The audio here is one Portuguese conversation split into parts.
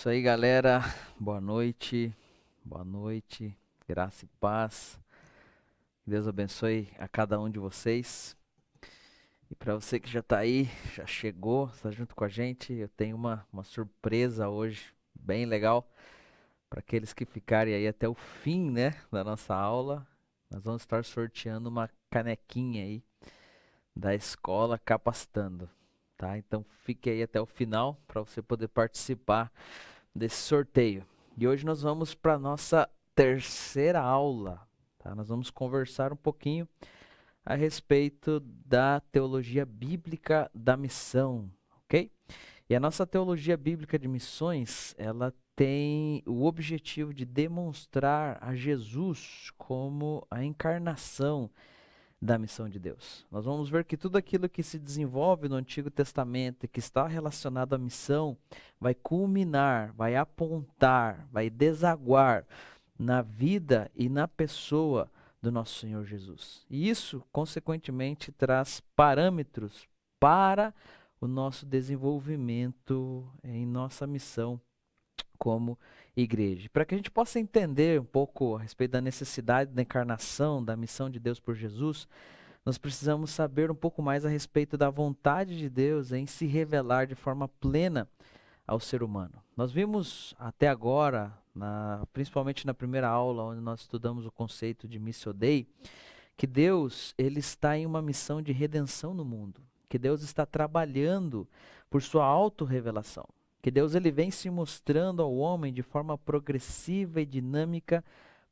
Isso aí, galera. Boa noite. Boa noite. Graça e paz. Deus abençoe a cada um de vocês. E para você que já está aí, já chegou, está junto com a gente, eu tenho uma surpresa hoje, bem legal, para aqueles que ficarem aí até o fim, né, da nossa aula. Nós vamos estar sorteando uma canequinha aí da escola Capacitando, tá? Então fique aí até o final para você poder participar desse sorteio. E hoje nós vamos para a nossa terceira aula, tá? Nós vamos conversar um pouquinho a respeito da teologia bíblica da missão, ok? E a nossa teologia bíblica de missões, ela tem o objetivo de demonstrar a Jesus como a encarnação da missão de Deus. Nós vamos ver que tudo aquilo que se desenvolve no Antigo Testamento e que está relacionado à missão vai culminar, vai apontar, vai desaguar na vida e na pessoa do nosso Senhor Jesus. E isso, consequentemente, traz parâmetros para o nosso desenvolvimento em nossa missão como igreja. Para que a gente possa entender um pouco a respeito da necessidade da encarnação, da missão de Deus por Jesus, nós precisamos saber um pouco mais a respeito da vontade de Deus em se revelar de forma plena ao ser humano. Nós vimos até agora, principalmente na primeira aula, onde nós estudamos o conceito de Missio Dei, que Deus ele está em uma missão de redenção no mundo, que Deus está trabalhando por sua autorrevelação, que Deus ele vem se mostrando ao homem de forma progressiva e dinâmica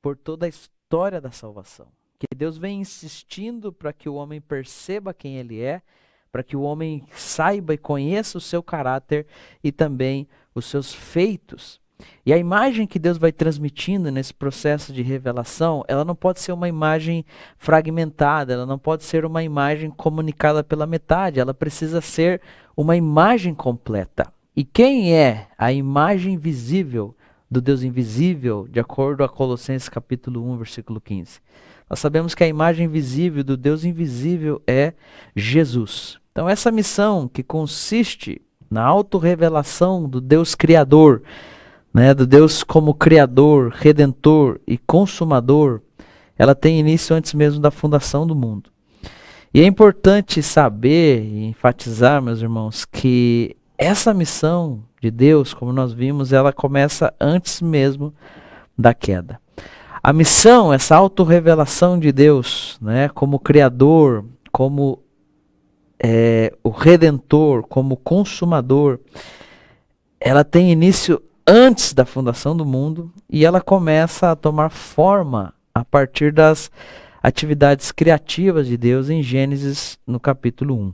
por toda a história da salvação. Que Deus vem insistindo para que o homem perceba quem ele é, para que o homem saiba e conheça o seu caráter e também os seus feitos. E a imagem que Deus vai transmitindo nesse processo de revelação, ela não pode ser uma imagem fragmentada, ela não pode ser uma imagem comunicada pela metade, ela precisa ser uma imagem completa. E quem é a imagem visível do Deus invisível, de acordo a Colossenses capítulo 1, versículo 15? Nós sabemos que a imagem visível do Deus invisível é Jesus. Então essa missão que consiste na autorrevelação do Deus Criador, né, do Deus como Criador, Redentor e Consumador, ela tem início antes mesmo da fundação do mundo. E é importante saber e enfatizar, meus irmãos, que essa missão de Deus, como nós vimos, ela começa antes mesmo da queda. A missão, essa autorrevelação de Deus, né, como Criador, como o Redentor, como Consumador, ela tem início antes da fundação do mundo e ela começa a tomar forma a partir das atividades criativas de Deus em Gênesis, no capítulo 1.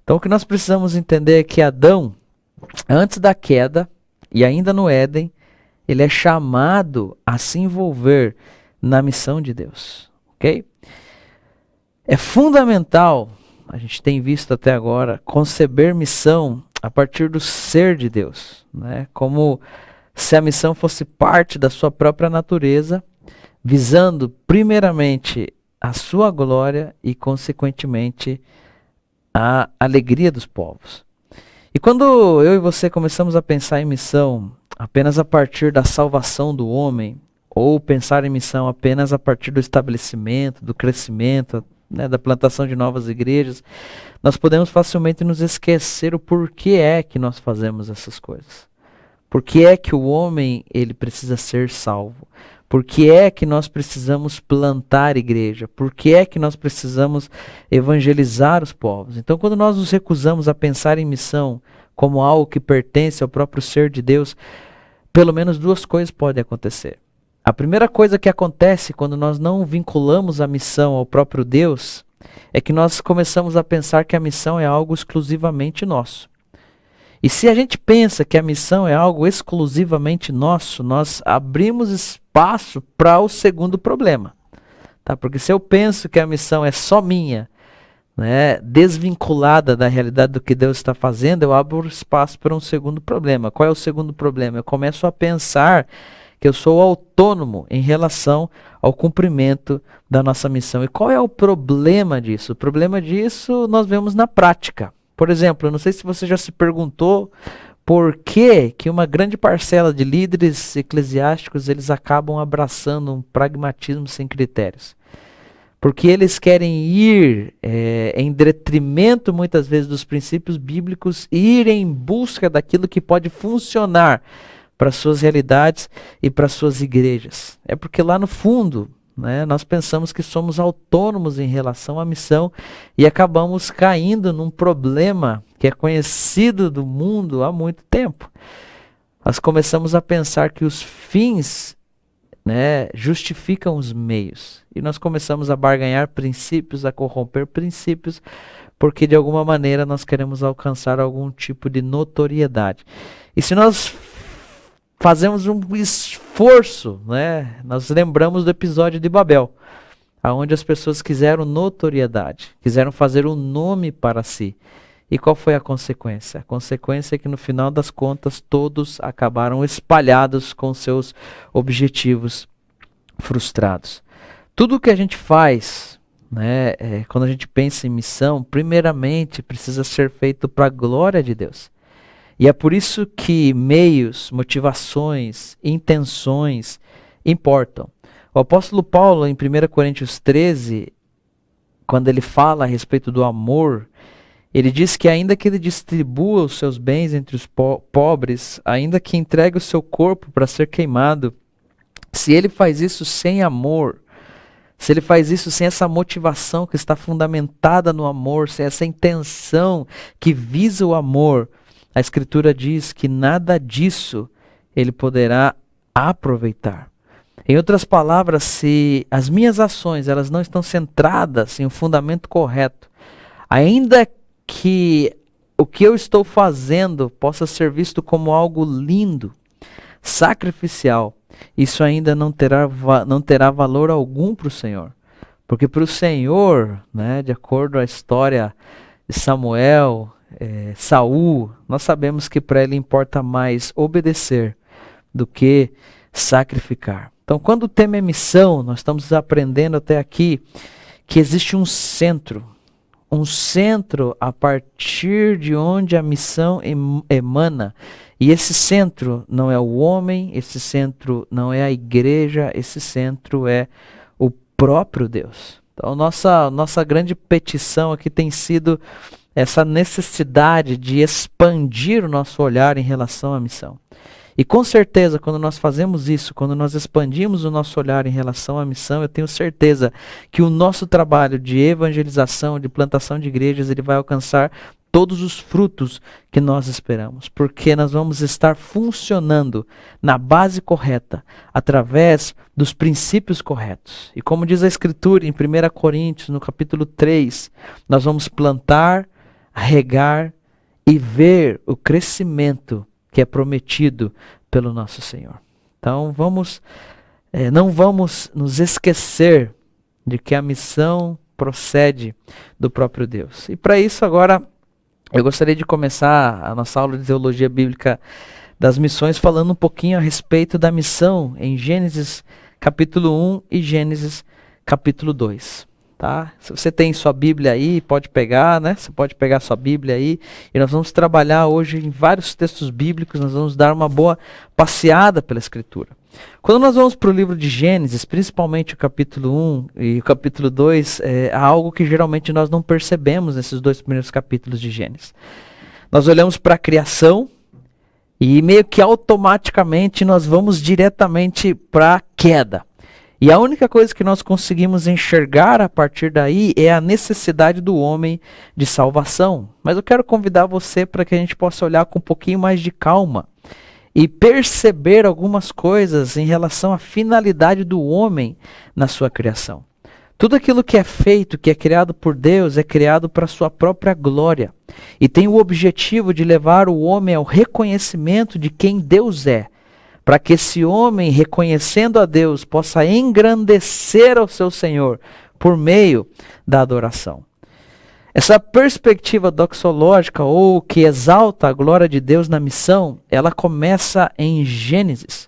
Então o que nós precisamos entender é que Adão, antes da queda e ainda no Éden, ele é chamado a se envolver na missão de Deus, ok? É fundamental, a gente tem visto até agora, conceber missão a partir do ser de Deus, né? Como se a missão fosse parte da sua própria natureza, visando primeiramente a sua glória e consequentemente a alegria dos povos. E quando eu e você começamos a pensar em missão apenas a partir da salvação do homem, ou pensar em missão apenas a partir do estabelecimento, do crescimento, né, da plantação de novas igrejas, nós podemos facilmente nos esquecer o porquê é que nós fazemos essas coisas. Por que é que o homem ele precisa ser salvo? Por que é que nós precisamos plantar igreja? Por que é que nós precisamos evangelizar os povos? Então, quando nós nos recusamos a pensar em missão como algo que pertence ao próprio ser de Deus, pelo menos duas coisas podem acontecer. A primeira coisa que acontece quando nós não vinculamos a missão ao próprio Deus é que nós começamos a pensar que a missão é algo exclusivamente nosso. E se a gente pensa que a missão é algo exclusivamente nosso, nós abrimos espaço para o segundo problema. Tá? Porque se eu penso que a missão é só minha, né, desvinculada da realidade do que Deus está fazendo, eu abro espaço para um segundo problema. Qual é o segundo problema? Eu começo a pensar que eu sou autônomo em relação ao cumprimento da nossa missão. E qual é o problema disso? O problema disso nós vemos na prática. Por exemplo, eu não sei se você já se perguntou por que uma grande parcela de líderes eclesiásticos eles acabam abraçando um pragmatismo sem critérios. Porque eles querem ir em detrimento, muitas vezes, dos princípios bíblicos, ir em busca daquilo que pode funcionar para suas realidades e para suas igrejas. É porque lá no fundo, né, nós pensamos que somos autônomos em relação à missão e acabamos caindo num problema que é conhecido do mundo há muito tempo. Nós começamos a pensar que os fins, né, justificam os meios. E nós começamos a barganhar princípios, a corromper princípios, porque de alguma maneira nós queremos alcançar algum tipo de notoriedade. E se nós fazemos um esforço, né, nós lembramos do episódio de Babel, onde as pessoas quiseram notoriedade, quiseram fazer um nome para si. E qual foi a consequência? A consequência é que no final das contas todos acabaram espalhados com seus objetivos frustrados. Tudo o que a gente faz, né, quando a gente pensa em missão, primeiramente precisa ser feito para a glória de Deus. E é por isso que meios, motivações, intenções importam. O apóstolo Paulo, em 1 Coríntios 13, quando ele fala a respeito do amor, ele diz que ainda que ele distribua os seus bens entre os pobres, ainda que entregue o seu corpo para ser queimado, se ele faz isso sem amor, se ele faz isso sem essa motivação que está fundamentada no amor, sem essa intenção que visa o amor, a Escritura diz que nada disso ele poderá aproveitar. Em outras palavras, se as minhas ações elas não estão centradas em um fundamento correto, ainda que o que eu estou fazendo possa ser visto como algo lindo, sacrificial, isso ainda não terá valor algum para o Senhor. Porque para o Senhor, né, de acordo com a história de Samuel, Saul, nós sabemos que para ele importa mais obedecer do que sacrificar. Então, quando o tema é missão, nós estamos aprendendo até aqui que existe um centro a partir de onde a missão emana. E esse centro não é o homem, esse centro não é a igreja, esse centro é o próprio Deus. Então, nossa grande petição aqui tem sido essa necessidade de expandir o nosso olhar em relação à missão. E com certeza, quando nós fazemos isso, quando nós expandimos o nosso olhar em relação à missão, eu tenho certeza que o nosso trabalho de evangelização, de plantação de igrejas, ele vai alcançar todos os frutos que nós esperamos. Porque nós vamos estar funcionando na base correta, através dos princípios corretos. E como diz a Escritura em 1 Coríntios, no capítulo 3, nós vamos plantar, regar e ver o crescimento que é prometido pelo nosso Senhor. Então não vamos nos esquecer de que a missão procede do próprio Deus. E para isso agora eu gostaria de começar a nossa aula de teologia bíblica das missões falando um pouquinho a respeito da missão em Gênesis capítulo 1 e Gênesis capítulo 2. Tá? Se você tem sua Bíblia aí, pode pegar, né? Você pode pegar sua Bíblia aí. E nós vamos trabalhar hoje em vários textos bíblicos, nós vamos dar uma boa passeada pela Escritura. Quando nós vamos para o livro de Gênesis, principalmente o capítulo 1 e o capítulo 2, há algo que geralmente nós não percebemos nesses dois primeiros capítulos de Gênesis. Nós olhamos para a criação e meio que automaticamente nós vamos diretamente para a queda. E a única coisa que nós conseguimos enxergar a partir daí é a necessidade do homem de salvação. Mas eu quero convidar você para que a gente possa olhar com um pouquinho mais de calma e perceber algumas coisas em relação à finalidade do homem na sua criação. Tudo aquilo que é feito, que é criado por Deus, é criado para a sua própria glória. E tem o objetivo de levar o homem ao reconhecimento de quem Deus é. Para que esse homem, reconhecendo a Deus, possa engrandecer ao seu Senhor por meio da adoração. Essa perspectiva doxológica, ou que exalta a glória de Deus na missão, ela começa em Gênesis.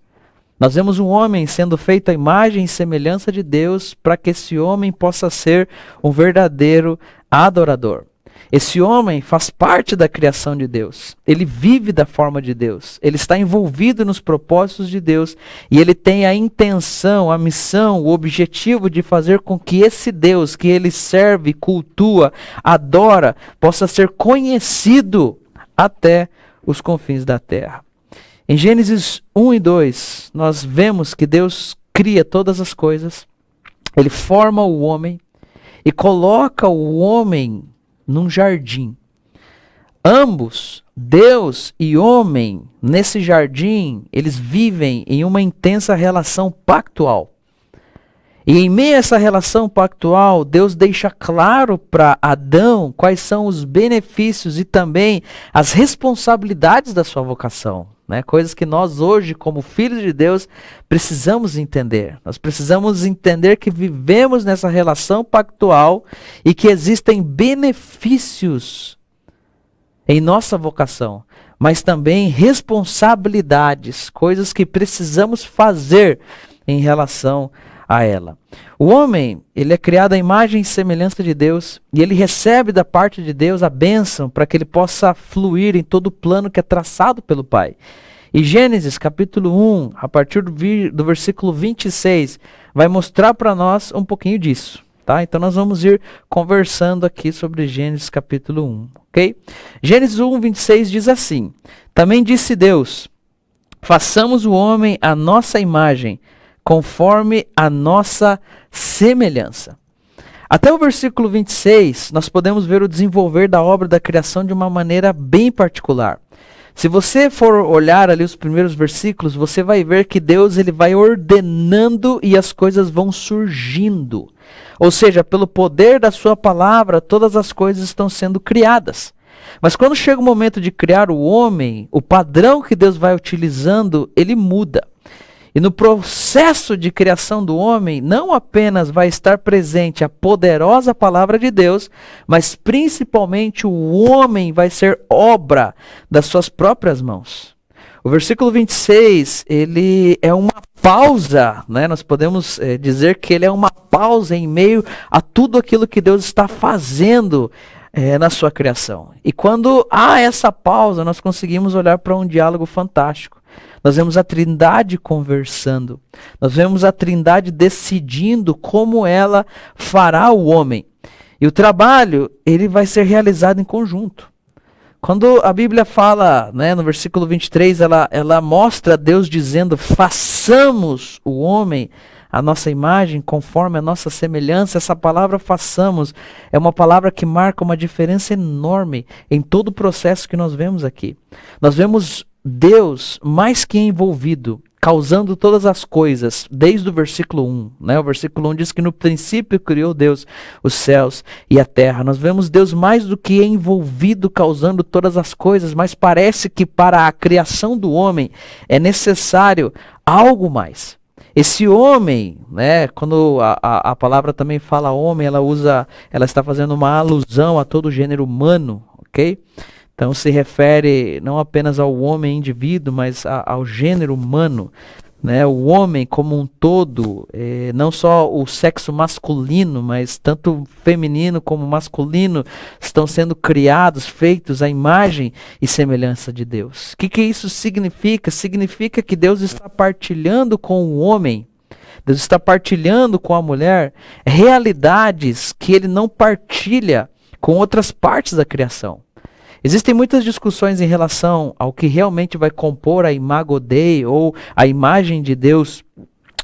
Nós vemos um homem sendo feito à imagem e semelhança de Deus, para que esse homem possa ser um verdadeiro adorador. Esse homem faz parte da criação de Deus. Ele vive da forma de Deus. Ele está envolvido nos propósitos de Deus. E ele tem a intenção, a missão, o objetivo de fazer com que esse Deus que ele serve, cultua, adora, possa ser conhecido até os confins da terra. Em Gênesis 1 e 2, nós vemos que Deus cria todas as coisas. Ele forma o homem e coloca o homem num jardim. Ambos, Deus e homem, nesse jardim, eles vivem em uma intensa relação pactual. E em meio a essa relação pactual, Deus deixa claro para Adão quais são os benefícios e também as responsabilidades da sua vocação. Né? Coisas que nós hoje, como filhos de Deus, precisamos entender. Nós precisamos entender que vivemos nessa relação pactual e que existem benefícios em nossa vocação, mas também responsabilidades, coisas que precisamos fazer em relação a ela. O homem, ele é criado à imagem e semelhança de Deus e ele recebe da parte de Deus a bênção para que ele possa fluir em todo o plano que é traçado pelo Pai. E Gênesis capítulo 1, a partir do versículo 26, vai mostrar para nós um pouquinho disso. Tá? Então nós vamos ir conversando aqui sobre Gênesis capítulo 1. Okay? Gênesis 1, 26 diz assim: Também disse Deus, façamos o homem à nossa imagem, conforme a nossa semelhança. Até o versículo 26, nós podemos ver o desenvolver da obra da criação de uma maneira bem particular. Se você for olhar ali os primeiros versículos, você vai ver que Deus ele vai ordenando e as coisas vão surgindo. Ou seja, pelo poder da sua palavra, todas as coisas estão sendo criadas. Mas quando chega o momento de criar o homem, o padrão que Deus vai utilizando, ele muda. E no processo de criação do homem, não apenas vai estar presente a poderosa palavra de Deus, mas principalmente o homem vai ser obra das suas próprias mãos. O versículo 26, ele é uma pausa, né? Nós podemos dizer que ele é uma pausa em meio a tudo aquilo que Deus está fazendo na sua criação. E quando há essa pausa, nós conseguimos olhar para um diálogo fantástico. Nós vemos a Trindade conversando. Nós vemos a Trindade decidindo como ela fará o homem. E o trabalho, ele vai ser realizado em conjunto. Quando a Bíblia fala, né, no versículo 23, ela mostra Deus dizendo, façamos o homem a nossa imagem, conforme a nossa semelhança. Essa palavra façamos é uma palavra que marca uma diferença enorme em todo o processo que nós vemos aqui. Nós vemos Deus mais que envolvido, causando todas as coisas, desde o versículo 1. Né? O versículo 1 diz que no princípio criou Deus os céus e a terra. Nós vemos Deus mais do que envolvido, causando todas as coisas, mas parece que para a criação do homem é necessário algo mais. Esse homem, né, quando a palavra também fala homem, ela está fazendo uma alusão a todo o gênero humano, ok? Então se refere não apenas ao homem indivíduo, mas ao gênero humano, né? O homem como um todo, não só o sexo masculino, mas tanto feminino como masculino estão sendo criados, feitos à imagem e semelhança de Deus. O que isso significa? Significa que Deus está partilhando com o homem, Deus está partilhando com a mulher realidades que ele não partilha com outras partes da criação. Existem muitas discussões em relação ao que realmente vai compor a imago Dei, ou a imagem de Deus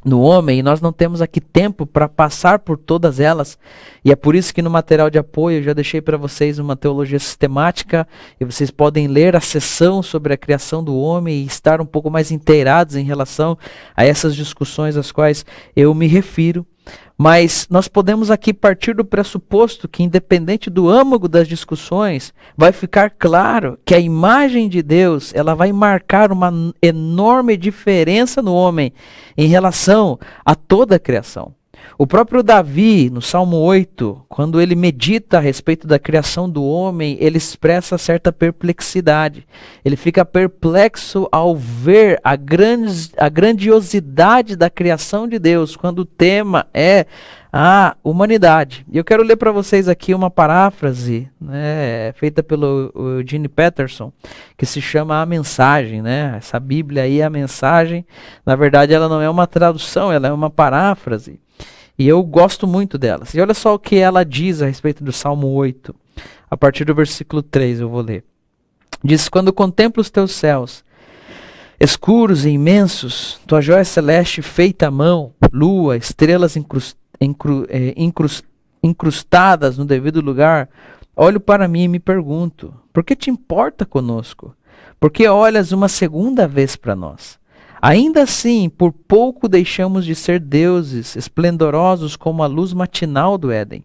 no homem, e nós não temos aqui tempo para passar por todas elas, e é por isso que no material de apoio eu já deixei para vocês uma teologia sistemática, e vocês podem ler a seção sobre a criação do homem e estar um pouco mais inteirados em relação a essas discussões às quais eu me refiro. Mas nós podemos aqui partir do pressuposto que, independente do âmago das discussões, vai ficar claro que a imagem de Deus ela vai marcar uma enorme diferença no homem em relação a toda a criação. O próprio Davi, no Salmo 8, quando ele medita a respeito da criação do homem, ele expressa certa perplexidade. Ele fica perplexo ao ver a grandiosidade da criação de Deus, quando o tema é a humanidade. E eu quero ler para vocês aqui uma paráfrase, né, feita pelo Eugene Peterson, que se chama A Mensagem, né? Essa Bíblia aí, A Mensagem, na verdade ela não é uma tradução, ela é uma paráfrase. E eu gosto muito delas. E olha só o que ela diz a respeito do Salmo 8. A partir do versículo 3 eu vou ler. Diz: quando contemplo os teus céus, escuros e imensos, tua joia celeste feita à mão, lua, estrelas incrustadas no devido lugar, olho para mim e me pergunto, por que te importa conosco? Por que olhas uma segunda vez para nós? Ainda assim, por pouco deixamos de ser deuses, esplendorosos como a luz matinal do Éden.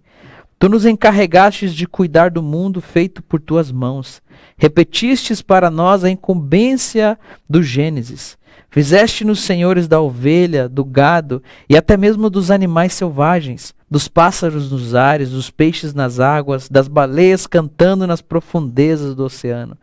Tu nos encarregastes de cuidar do mundo feito por tuas mãos. Repetistes para nós a incumbência do Gênesis. Fizeste-nos senhores da ovelha, do gado e até mesmo dos animais selvagens, dos pássaros nos ares, dos peixes nas águas, das baleias cantando nas profundezas do oceano.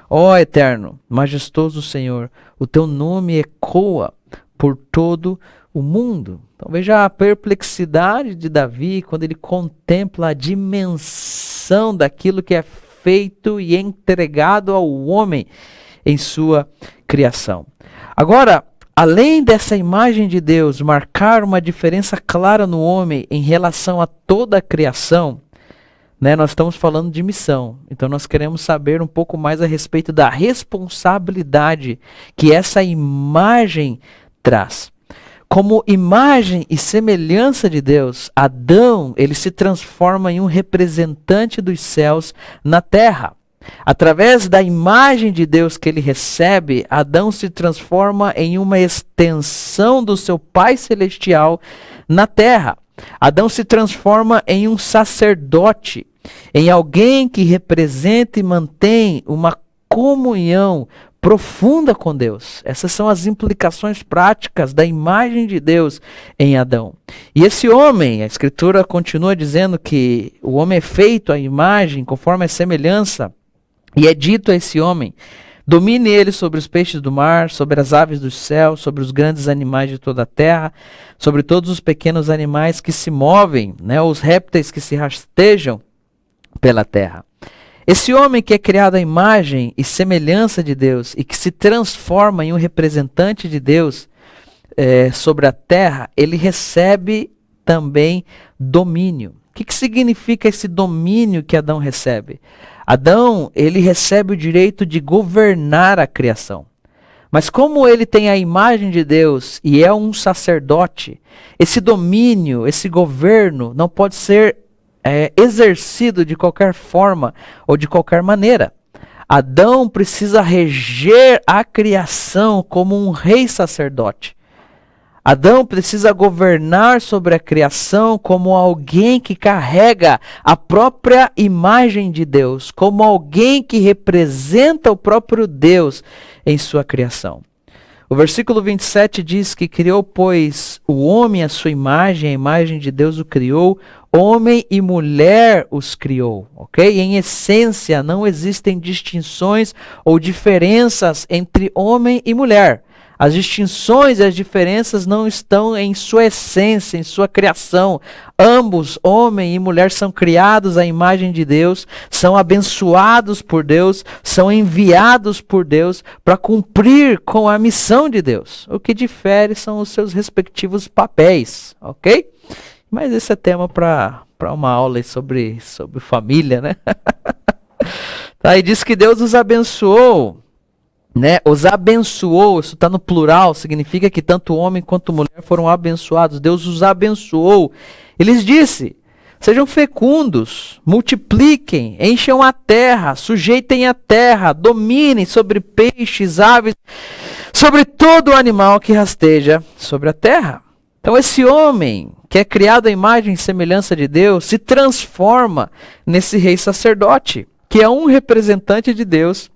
Ó Eterno, majestoso Senhor, o teu nome ecoa por todo o mundo. Então veja a perplexidade de Davi quando ele contempla a dimensão daquilo que é feito e entregado ao homem em sua criação. Agora, além dessa imagem de Deus marcar uma diferença clara no homem em relação a toda a criação, né, nós estamos falando de missão. Então nós queremos saber um pouco mais a respeito da responsabilidade que essa imagem traz. Como imagem e semelhança de Deus, Adão, ele se transforma em um representante dos céus na terra. Através da imagem de Deus que ele recebe, Adão se transforma em uma extensão do seu Pai Celestial na terra. Adão se transforma em um sacerdote, em alguém que representa e mantém uma comunhão profunda com Deus. Essas são as implicações práticas da imagem de Deus em Adão. E esse homem, a Escritura continua dizendo que o homem é feito à imagem, conforme a semelhança, e é dito a esse homem: domine ele sobre os peixes do mar, sobre as aves do céu, sobre os grandes animais de toda a terra, sobre todos os pequenos animais que se movem, né, os répteis que se rastejam pela terra. Esse homem que é criado à imagem e semelhança de Deus e que se transforma em um representante de Deus sobre a terra, ele recebe também domínio. O que significa esse domínio que Adão recebe? Adão, ele recebe o direito de governar a criação. Mas como ele tem a imagem de Deus e é um sacerdote, esse domínio, esse governo não pode ser exercido de qualquer forma ou de qualquer maneira. Adão precisa reger a criação como um rei sacerdote. Adão precisa governar sobre a criação como alguém que carrega a própria imagem de Deus, como alguém que representa o próprio Deus em sua criação. O versículo 27 diz que criou, pois, o homem à sua imagem, a imagem de Deus o criou, homem e mulher os criou, ok? Em essência, não existem distinções ou diferenças entre homem e mulher. As distinções e as diferenças não estão em sua essência, em sua criação. Ambos, homem e mulher, são criados à imagem de Deus, são abençoados por Deus, são enviados por Deus para cumprir com a missão de Deus. O que difere são os seus respectivos papéis, ok? Mas esse é tema para uma aula sobre família, né? Tá, e diz que Deus os abençoou. Né? Os abençoou, isso está no plural, significa que tanto homem quanto mulher foram abençoados. Deus os abençoou. Ele lhes disse: sejam fecundos, multipliquem, encham a terra, sujeitem a terra, dominem sobre peixes, aves, sobre todo animal que rasteja sobre a terra. Então esse homem, que é criado à imagem e semelhança de Deus, se transforma nesse rei sacerdote, que é um representante de Deus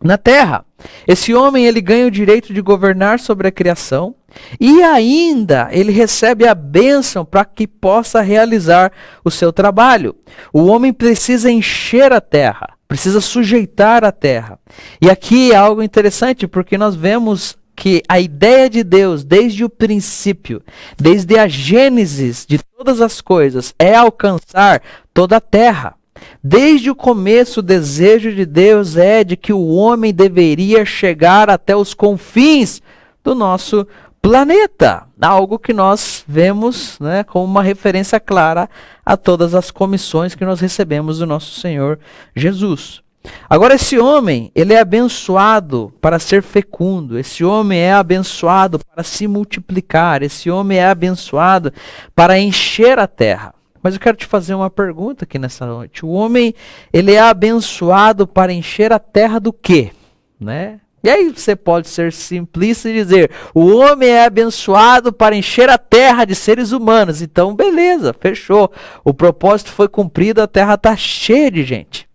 na terra. Esse homem, ele ganha o direito de governar sobre a criação e ainda ele recebe a bênção para que possa realizar o seu trabalho. O homem precisa encher a terra, precisa sujeitar a terra. E aqui é algo interessante, porque nós vemos que a ideia de Deus, desde o princípio, desde a gênesis de todas as coisas, é alcançar toda a terra. Desde o começo, o desejo de Deus é de que o homem deveria chegar até os confins do nosso planeta. Algo que nós vemos, né, como uma referência clara a todas as comissões que nós recebemos do nosso Senhor Jesus. Agora, esse homem, ele é abençoado para ser fecundo, esse homem é abençoado para se multiplicar, esse homem é abençoado para encher a terra. Mas eu quero te fazer uma pergunta aqui nessa noite. O homem, ele é abençoado para encher a terra do quê? Né? E aí você pode ser simplista e dizer, o homem é abençoado para encher a terra de seres humanos. Então, beleza, fechou. O propósito foi cumprido, a terra está cheia de gente.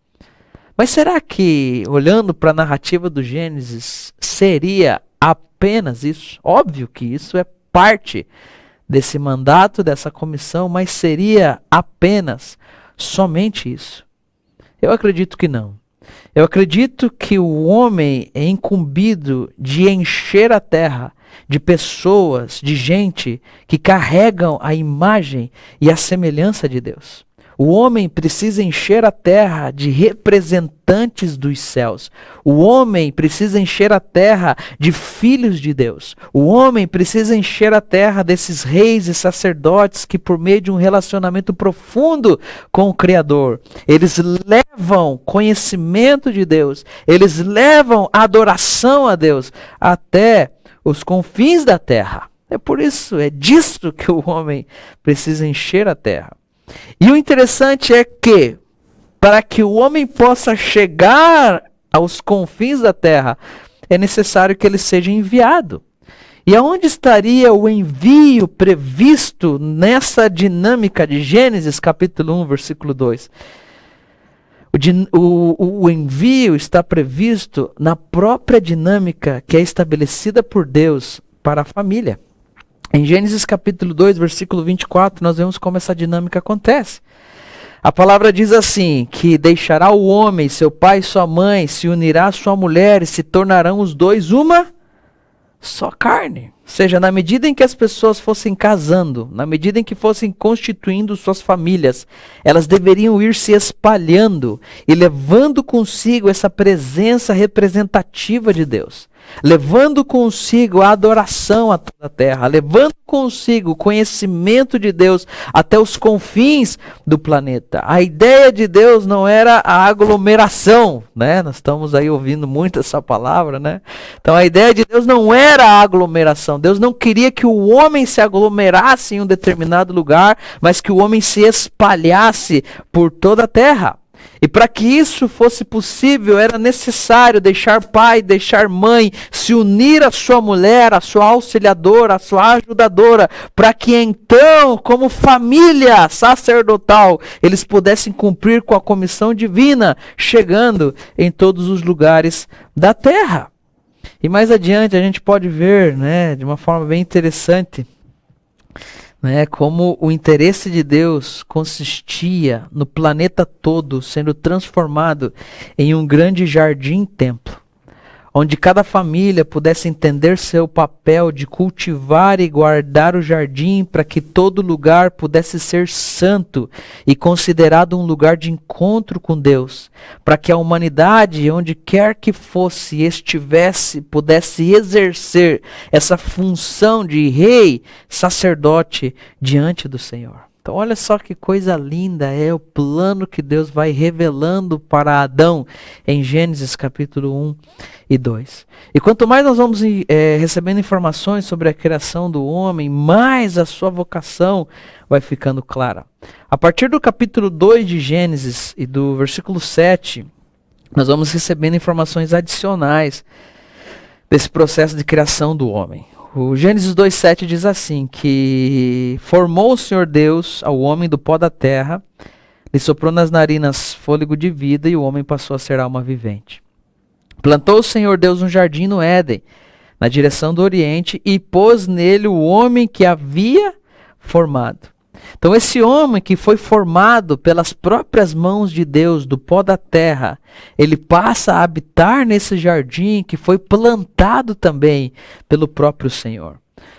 Mas será que, olhando para a narrativa do Gênesis, seria apenas isso? Óbvio que isso é parte desse mandato, dessa comissão, mas seria apenas, somente isso? Eu acredito que não. Eu acredito que o homem é incumbido de encher a terra de pessoas, de gente que carregam a imagem e a semelhança de Deus. O homem precisa encher a terra de representantes dos céus. O homem precisa encher a terra de filhos de Deus. O homem precisa encher a terra desses reis e sacerdotes que, por meio de um relacionamento profundo com o Criador, eles levam conhecimento de Deus, eles levam adoração a Deus até os confins da terra. É por isso, é disso que o homem precisa encher a terra. E o interessante é que, para que o homem possa chegar aos confins da terra, é necessário que ele seja enviado. E aonde estaria o envio previsto nessa dinâmica de Gênesis capítulo 1, versículo 2? O envio está previsto na própria dinâmica que é estabelecida por Deus para a família. Em Gênesis capítulo 2, versículo 24, nós vemos como essa dinâmica acontece. A palavra diz assim, que deixará o homem, seu pai e sua mãe, se unirá à sua mulher e se tornarão os dois uma só carne. Ou seja, na medida em que as pessoas fossem casando, na medida em que fossem constituindo suas famílias, elas deveriam ir se espalhando e levando consigo essa presença representativa de Deus. Levando consigo a adoração a toda a terra, levando consigo o conhecimento de Deus até os confins do planeta. A ideia de Deus não era a aglomeração, né? Nós estamos aí ouvindo muito essa palavra, né? Então a ideia de Deus não era a aglomeração. Deus não queria que o homem se aglomerasse em um determinado lugar, mas que o homem se espalhasse por toda a terra. E para que isso fosse possível, era necessário deixar pai, deixar mãe, se unir à sua mulher, à sua auxiliadora, à sua ajudadora, para que então, como família sacerdotal, eles pudessem cumprir com a comissão divina, chegando em todos os lugares da terra. E mais adiante a gente pode ver, né, de uma forma bem interessante, como o interesse de Deus consistia no planeta todo sendo transformado em um grande jardim-templo, onde cada família pudesse entender seu papel de cultivar e guardar o jardim para que todo lugar pudesse ser santo e considerado um lugar de encontro com Deus, para que a humanidade, onde quer que fosse e estivesse, pudesse exercer essa função de rei, sacerdote diante do Senhor. Então olha só que coisa linda é o plano que Deus vai revelando para Adão em Gênesis capítulo 1 e 2. E quanto mais nós vamos recebendo informações sobre a criação do homem, mais a sua vocação vai ficando clara. A partir do capítulo 2 de Gênesis e do versículo 7, nós vamos recebendo informações adicionais desse processo de criação do homem. O Gênesis 2,7 diz assim, que formou o Senhor Deus ao homem do pó da terra, lhe soprou nas narinas fôlego de vida e o homem passou a ser alma vivente. Plantou o Senhor Deus um jardim no Éden, na direção do Oriente, e pôs nele o homem que havia formado. Então esse homem que foi formado pelas próprias mãos de Deus, do pó da terra, ele passa a habitar nesse jardim que foi plantado também pelo próprio Senhor.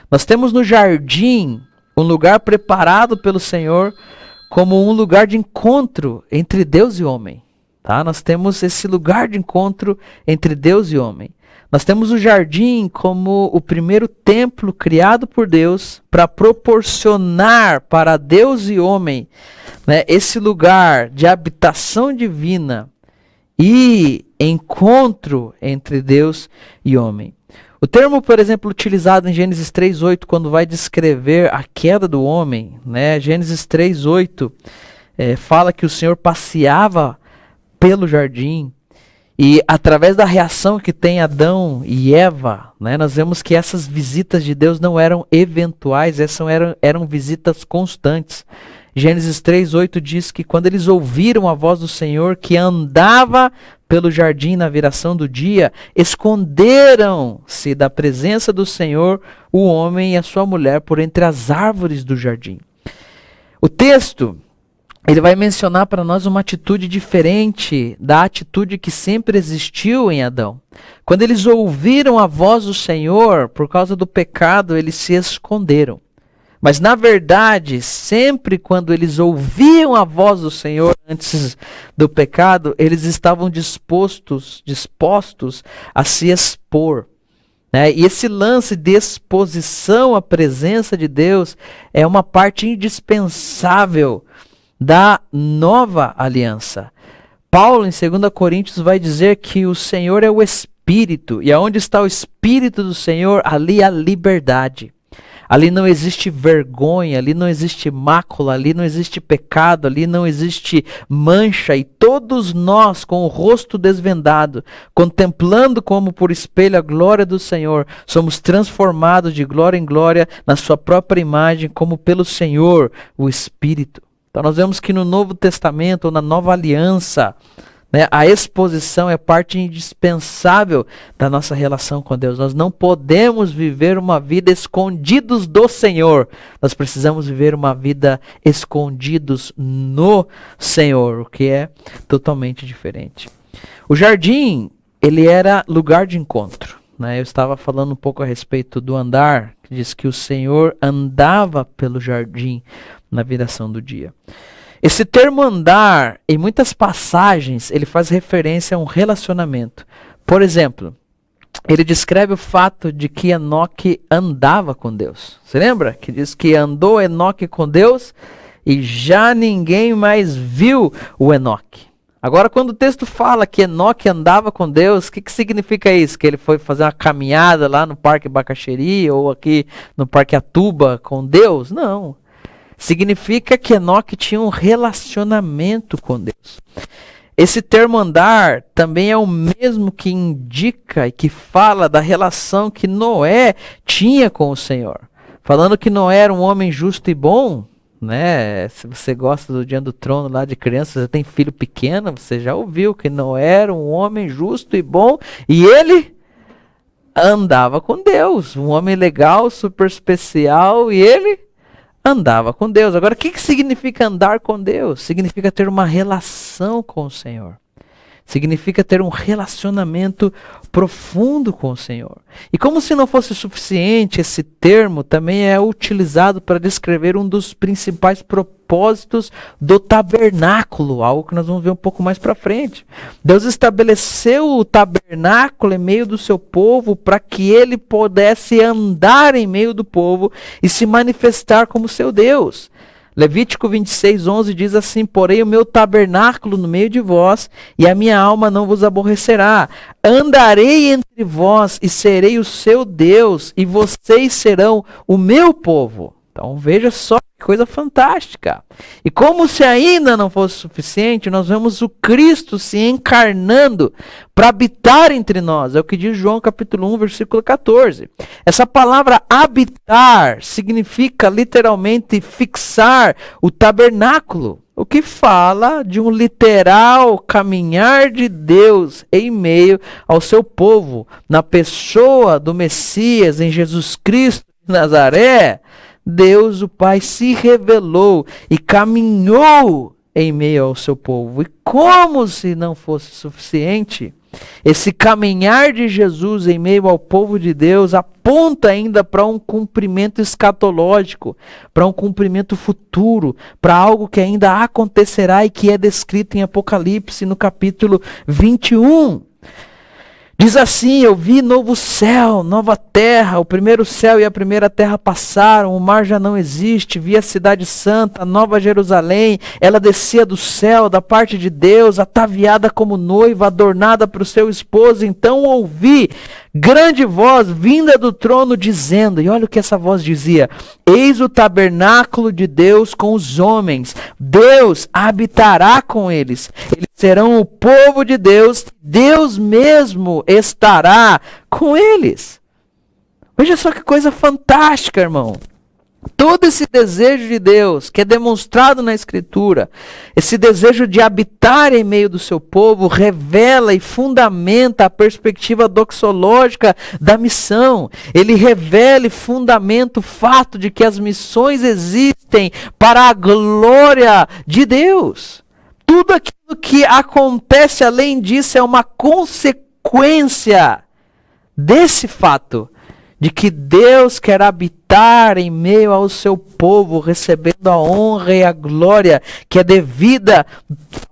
Nós temos no jardim um lugar preparado pelo Senhor como um lugar de encontro entre Deus e homem. Tá? Nós temos esse lugar de encontro entre Deus e homem. Nós temos o jardim como o primeiro templo criado por Deus para proporcionar para Deus e homem, né, esse lugar de habitação divina e encontro entre Deus e homem. O termo, por exemplo, utilizado em Gênesis 3:8, quando vai descrever a queda do homem, né, Gênesis 3:8 fala que o Senhor passeava pelo jardim. E através da reação que tem Adão e Eva, né, nós vemos que essas visitas de Deus não eram eventuais, essas eram visitas constantes. Gênesis 3:8 diz que quando eles ouviram a voz do Senhor que andava pelo jardim na viração do dia, esconderam-se da presença do Senhor o homem e a sua mulher por entre as árvores do jardim. O texto ele vai mencionar para nós uma atitude diferente da atitude que sempre existiu em Adão. Quando eles ouviram a voz do Senhor, por causa do pecado, eles se esconderam. Mas na verdade, sempre quando eles ouviam a voz do Senhor antes do pecado, eles estavam dispostos a se expor. E esse lance de exposição à presença de Deus é uma parte indispensável da nova aliança. Paulo, em 2 Coríntios, vai dizer que o Senhor é o Espírito, e aonde está o Espírito do Senhor, ali há liberdade. Ali não existe vergonha, ali não existe mácula, ali não existe pecado, ali não existe mancha, e todos nós, com o rosto desvendado, contemplando como por espelho a glória do Senhor, somos transformados de glória em glória na sua própria imagem, como pelo Senhor, o Espírito. Então nós vemos que no Novo Testamento, ou na Nova Aliança, né, a exposição é parte indispensável da nossa relação com Deus. Nós não podemos viver uma vida escondidos do Senhor. Nós precisamos viver uma vida escondidos no Senhor, o que é totalmente diferente. O jardim, ele era lugar de encontro. Eu estava falando um pouco a respeito do andar, que diz que o Senhor andava pelo jardim na viração do dia. Esse termo andar, em muitas passagens, ele faz referência a um relacionamento. Por exemplo, ele descreve o fato de que Enoque andava com Deus. Você lembra? Que diz que andou Enoque com Deus e já ninguém mais viu o Enoque. Agora, quando o texto fala que Enoque andava com Deus, o que significa isso? Que ele foi fazer uma caminhada lá no Parque Bacaxeri ou aqui no Parque Atuba com Deus? Não. Significa que Enoque tinha um relacionamento com Deus. Esse termo andar também é o mesmo que indica e que fala da relação que Noé tinha com o Senhor. Falando que Noé era um homem justo e bom, né? Se você gosta do Dia do Trono lá de criança, você tem filho pequeno, você já ouviu que Noé era um homem justo e bom e ele andava com Deus. Um homem legal, super especial, e ele andava com Deus. Agora, o que significa andar com Deus? Significa ter uma relação com o Senhor. Significa ter um relacionamento profundo com o Senhor. E como se não fosse suficiente, esse termo também é utilizado para descrever um dos principais propósitos do tabernáculo, algo que nós vamos ver um pouco mais para frente. Deus estabeleceu o tabernáculo em meio do seu povo para que ele pudesse andar em meio do povo e se manifestar como seu Deus. Levítico 26:11 diz assim: porém o meu tabernáculo no meio de vós, e a minha alma não vos aborrecerá. Andarei entre vós e serei o seu Deus, e vocês serão o meu povo. Então veja só que coisa fantástica. E como se ainda não fosse suficiente, nós vemos o Cristo se encarnando para habitar entre nós. É o que diz João capítulo 1, versículo 14. Essa palavra habitar significa literalmente fixar o tabernáculo. O que fala de um literal caminhar de Deus em meio ao seu povo, na pessoa do Messias, em Jesus Cristo de Nazaré. Deus, o Pai, se revelou e caminhou em meio ao seu povo. E como se não fosse suficiente, esse caminhar de Jesus em meio ao povo de Deus aponta ainda para um cumprimento escatológico, para um cumprimento futuro, para algo que ainda acontecerá e que é descrito em Apocalipse no capítulo 21. Diz assim: eu vi novo céu, nova terra, o primeiro céu e a primeira terra passaram, o mar já não existe, vi a cidade santa, a nova Jerusalém, ela descia do céu, da parte de Deus, ataviada como noiva, adornada para o seu esposo. Então ouvi grande voz vinda do trono dizendo, e olha o que essa voz dizia: eis o tabernáculo de Deus com os homens, Deus habitará com eles, eles serão o povo de Deus, Deus mesmo estará com eles. Veja só que coisa fantástica, irmão. Todo esse desejo de Deus, que é demonstrado na Escritura, esse desejo de habitar em meio do seu povo, revela e fundamenta a perspectiva doxológica da missão. Ele revela e fundamenta o fato de que as missões existem para a glória de Deus. Tudo aquilo que acontece além disso é uma consequência desse fato, de que Deus quer habitar em meio ao seu povo, recebendo a honra e a glória que é devida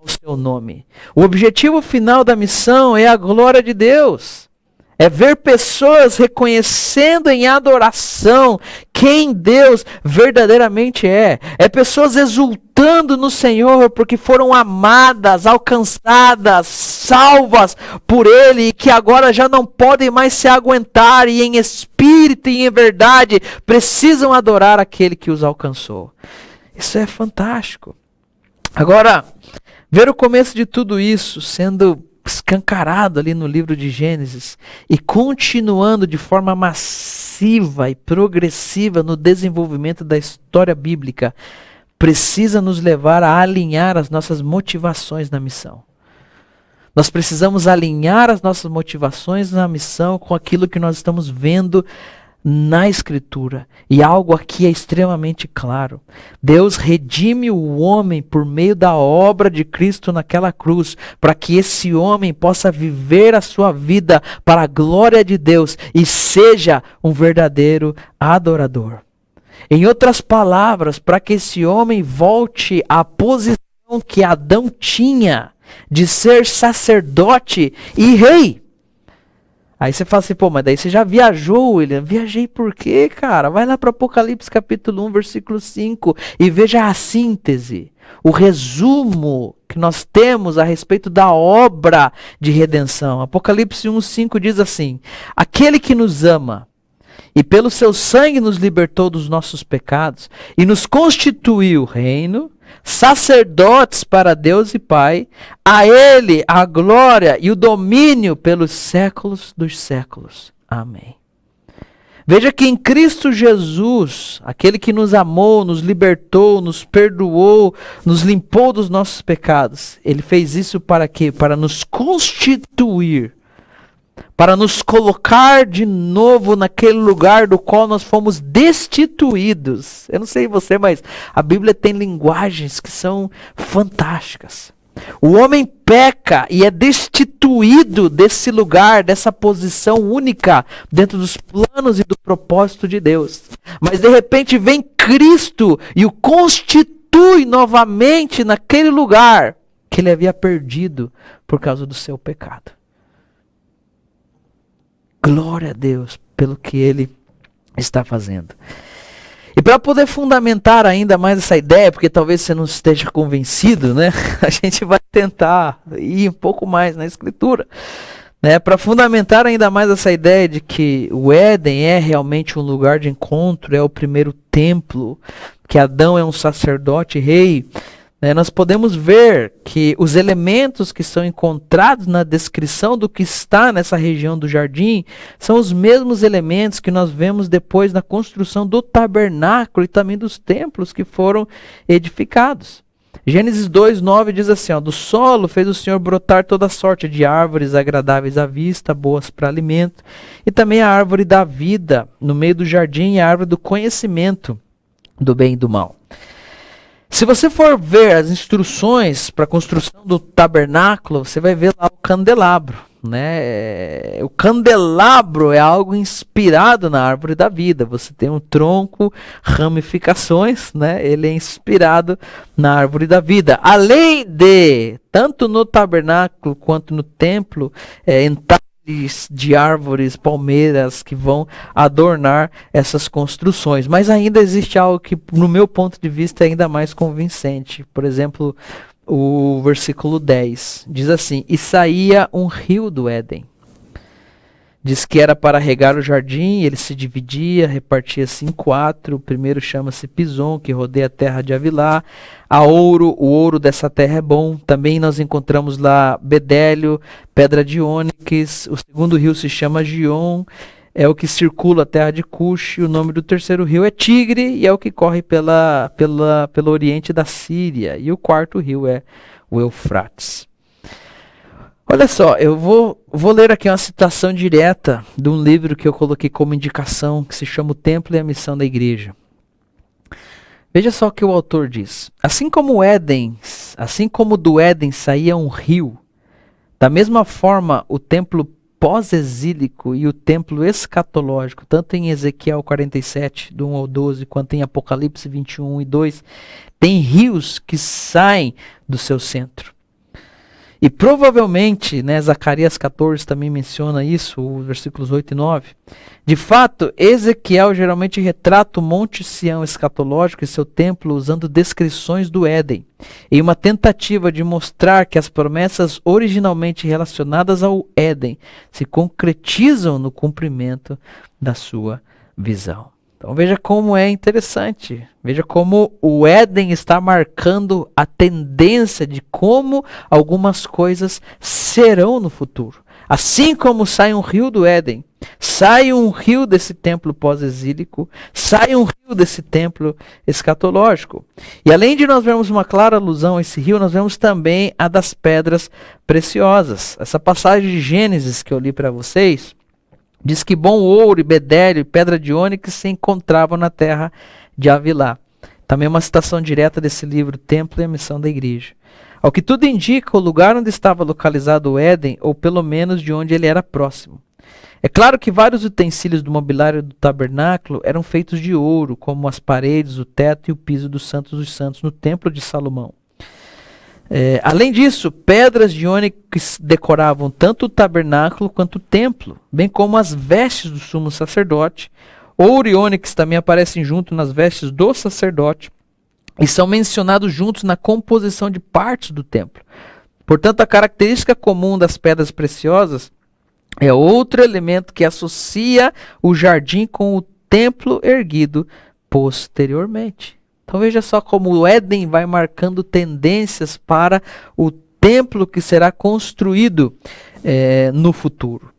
ao seu nome. O objetivo final da missão é a glória de Deus. É ver pessoas reconhecendo em adoração quem Deus verdadeiramente é. É pessoas exultando no Senhor porque foram amadas, alcançadas, salvas por Ele, e que agora já não podem mais se aguentar e em espírito e em verdade precisam adorar aquele que os alcançou. Isso é fantástico. Agora, ver o começo de tudo isso sendo escancarado ali no livro de Gênesis e continuando de forma massiva e progressiva no desenvolvimento da história bíblica, precisa nos levar a alinhar as nossas motivações na missão. Nós precisamos alinhar as nossas motivações na missão com aquilo que nós estamos vendo na Escritura. E algo aqui é extremamente claro. Deus redime o homem por meio da obra de Cristo naquela cruz, para que esse homem possa viver a sua vida para a glória de Deus e seja um verdadeiro adorador. Em outras palavras, para que esse homem volte à posição que Adão tinha de ser sacerdote e rei. Aí você fala assim, pô, mas daí você já viajou, William. Viajei por quê, cara? Vai lá para Apocalipse capítulo 1, versículo 5 e veja a síntese, o resumo que nós temos a respeito da obra de redenção. Apocalipse 1, 5 diz assim: aquele que nos ama e pelo seu sangue nos libertou dos nossos pecados e nos constituiu reino, sacerdotes para Deus e Pai, a Ele a glória e o domínio pelos séculos dos séculos. Amém. Veja que em Cristo Jesus, aquele que nos amou, nos libertou, nos perdoou, nos limpou dos nossos pecados, Ele fez isso para quê? Para nos constituir, para nos colocar de novo naquele lugar do qual nós fomos destituídos. Eu não sei você, mas a Bíblia tem linguagens que são fantásticas. O homem peca e é destituído desse lugar, dessa posição única dentro dos planos e do propósito de Deus. Mas de repente vem Cristo e o constitui novamente naquele lugar que ele havia perdido por causa do seu pecado. Glória a Deus pelo que Ele está fazendo. E para poder fundamentar ainda mais essa ideia, porque talvez você não esteja convencido, né? A gente vai tentar ir um pouco mais na Escritura, né? Para fundamentar ainda mais essa ideia de que o Éden é realmente um lugar de encontro, é o primeiro templo, que Adão é um sacerdote rei. Nós podemos ver que os elementos que são encontrados na descrição do que está nessa região do jardim são os mesmos elementos que nós vemos depois na construção do tabernáculo e também dos templos que foram edificados. Gênesis 2:9 diz assim, ó, do solo fez o Senhor brotar toda sorte de árvores agradáveis à vista, boas para alimento, e também a árvore da vida no meio do jardim e a árvore do conhecimento do bem e do mal. Se você for ver as instruções para a construção do tabernáculo, você vai ver lá o candelabro, né? O candelabro é algo inspirado na árvore da vida. Você tem um tronco, ramificações, né? Ele é inspirado na árvore da vida. Além de, tanto no tabernáculo quanto no templo, de árvores, palmeiras que vão adornar essas construções. Mas ainda existe algo que, no meu ponto de vista, é ainda mais convincente. Por exemplo, o versículo 10 diz assim: e saía um rio do Éden. Diz que era para regar o jardim, ele se dividia, repartia-se em 4. O primeiro chama-se Pison, que rodeia a terra de Havilá. O ouro dessa terra é bom. Também nós encontramos lá Bedélio, pedra de ônix. O segundo rio se chama Gion, é o que circula a terra de Cush. O nome do terceiro rio é Tigre, e é o que corre pelo oriente da Síria. E o quarto rio é o Eufrates. Olha só, eu vou ler aqui uma citação direta de um livro que eu coloquei como indicação, que se chama O Templo e a Missão da Igreja. Veja só o que o autor diz. Assim como do Éden saía um rio, da mesma forma o templo pós-exílico e o templo escatológico, tanto em Ezequiel 47, do 1 ao 12, quanto em Apocalipse 21 e 2, tem rios que saem do seu centro. E provavelmente, né, Zacarias 14 também menciona isso, os versículos 8 e 9. De fato, Ezequiel geralmente retrata o Monte Sião escatológico e seu templo usando descrições do Éden, em uma tentativa de mostrar que as promessas originalmente relacionadas ao Éden se concretizam no cumprimento da sua visão. Então veja como é interessante, veja como o Éden está marcando a tendência de como algumas coisas serão no futuro. Assim como sai um rio do Éden, sai um rio desse templo pós-exílico, sai um rio desse templo escatológico. E além de nós vermos uma clara alusão a esse rio, nós vemos também a das pedras preciosas. Essa passagem de Gênesis que eu li para vocês, diz que bom ouro e bedélio e pedra de ônix se encontravam na terra de Havilá. Também uma citação direta desse livro, Templo e a Missão da Igreja. Ao que tudo indica, o lugar onde estava localizado o Éden, ou pelo menos de onde ele era próximo. É claro que vários utensílios do mobiliário do tabernáculo eram feitos de ouro, como as paredes, o teto e o piso dos Santos no Templo de Salomão. Além disso, pedras de ônix decoravam tanto o tabernáculo quanto o templo, bem como as vestes do sumo sacerdote. Ouro e ônix também aparecem junto nas vestes do sacerdote e são mencionados juntos na composição de partes do templo. Portanto, a característica comum das pedras preciosas é outro elemento que associa o jardim com o templo erguido posteriormente. Então veja só como o Éden vai marcando tendências para o templo que será construído no futuro.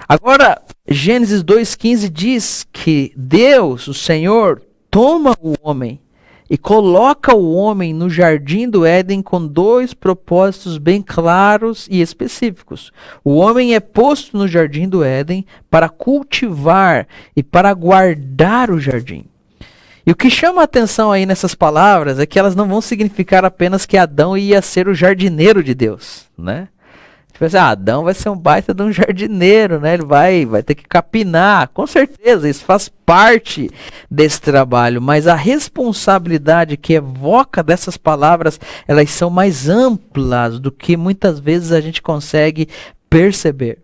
Agora, Gênesis 2,15 diz que Deus, o Senhor, toma o homem e coloca o homem no jardim do Éden com 2 propósitos bem claros e específicos. O homem é posto no jardim do Éden para cultivar e para guardar o jardim. E o que chama a atenção aí nessas palavras é que elas não vão significar apenas que Adão ia ser o jardineiro de Deus, né? Tipo assim, Adão vai ser um baita de um jardineiro, né? Ele vai ter que capinar, com certeza, isso faz parte desse trabalho, mas a responsabilidade que evoca dessas palavras, elas são mais amplas do que muitas vezes a gente consegue perceber.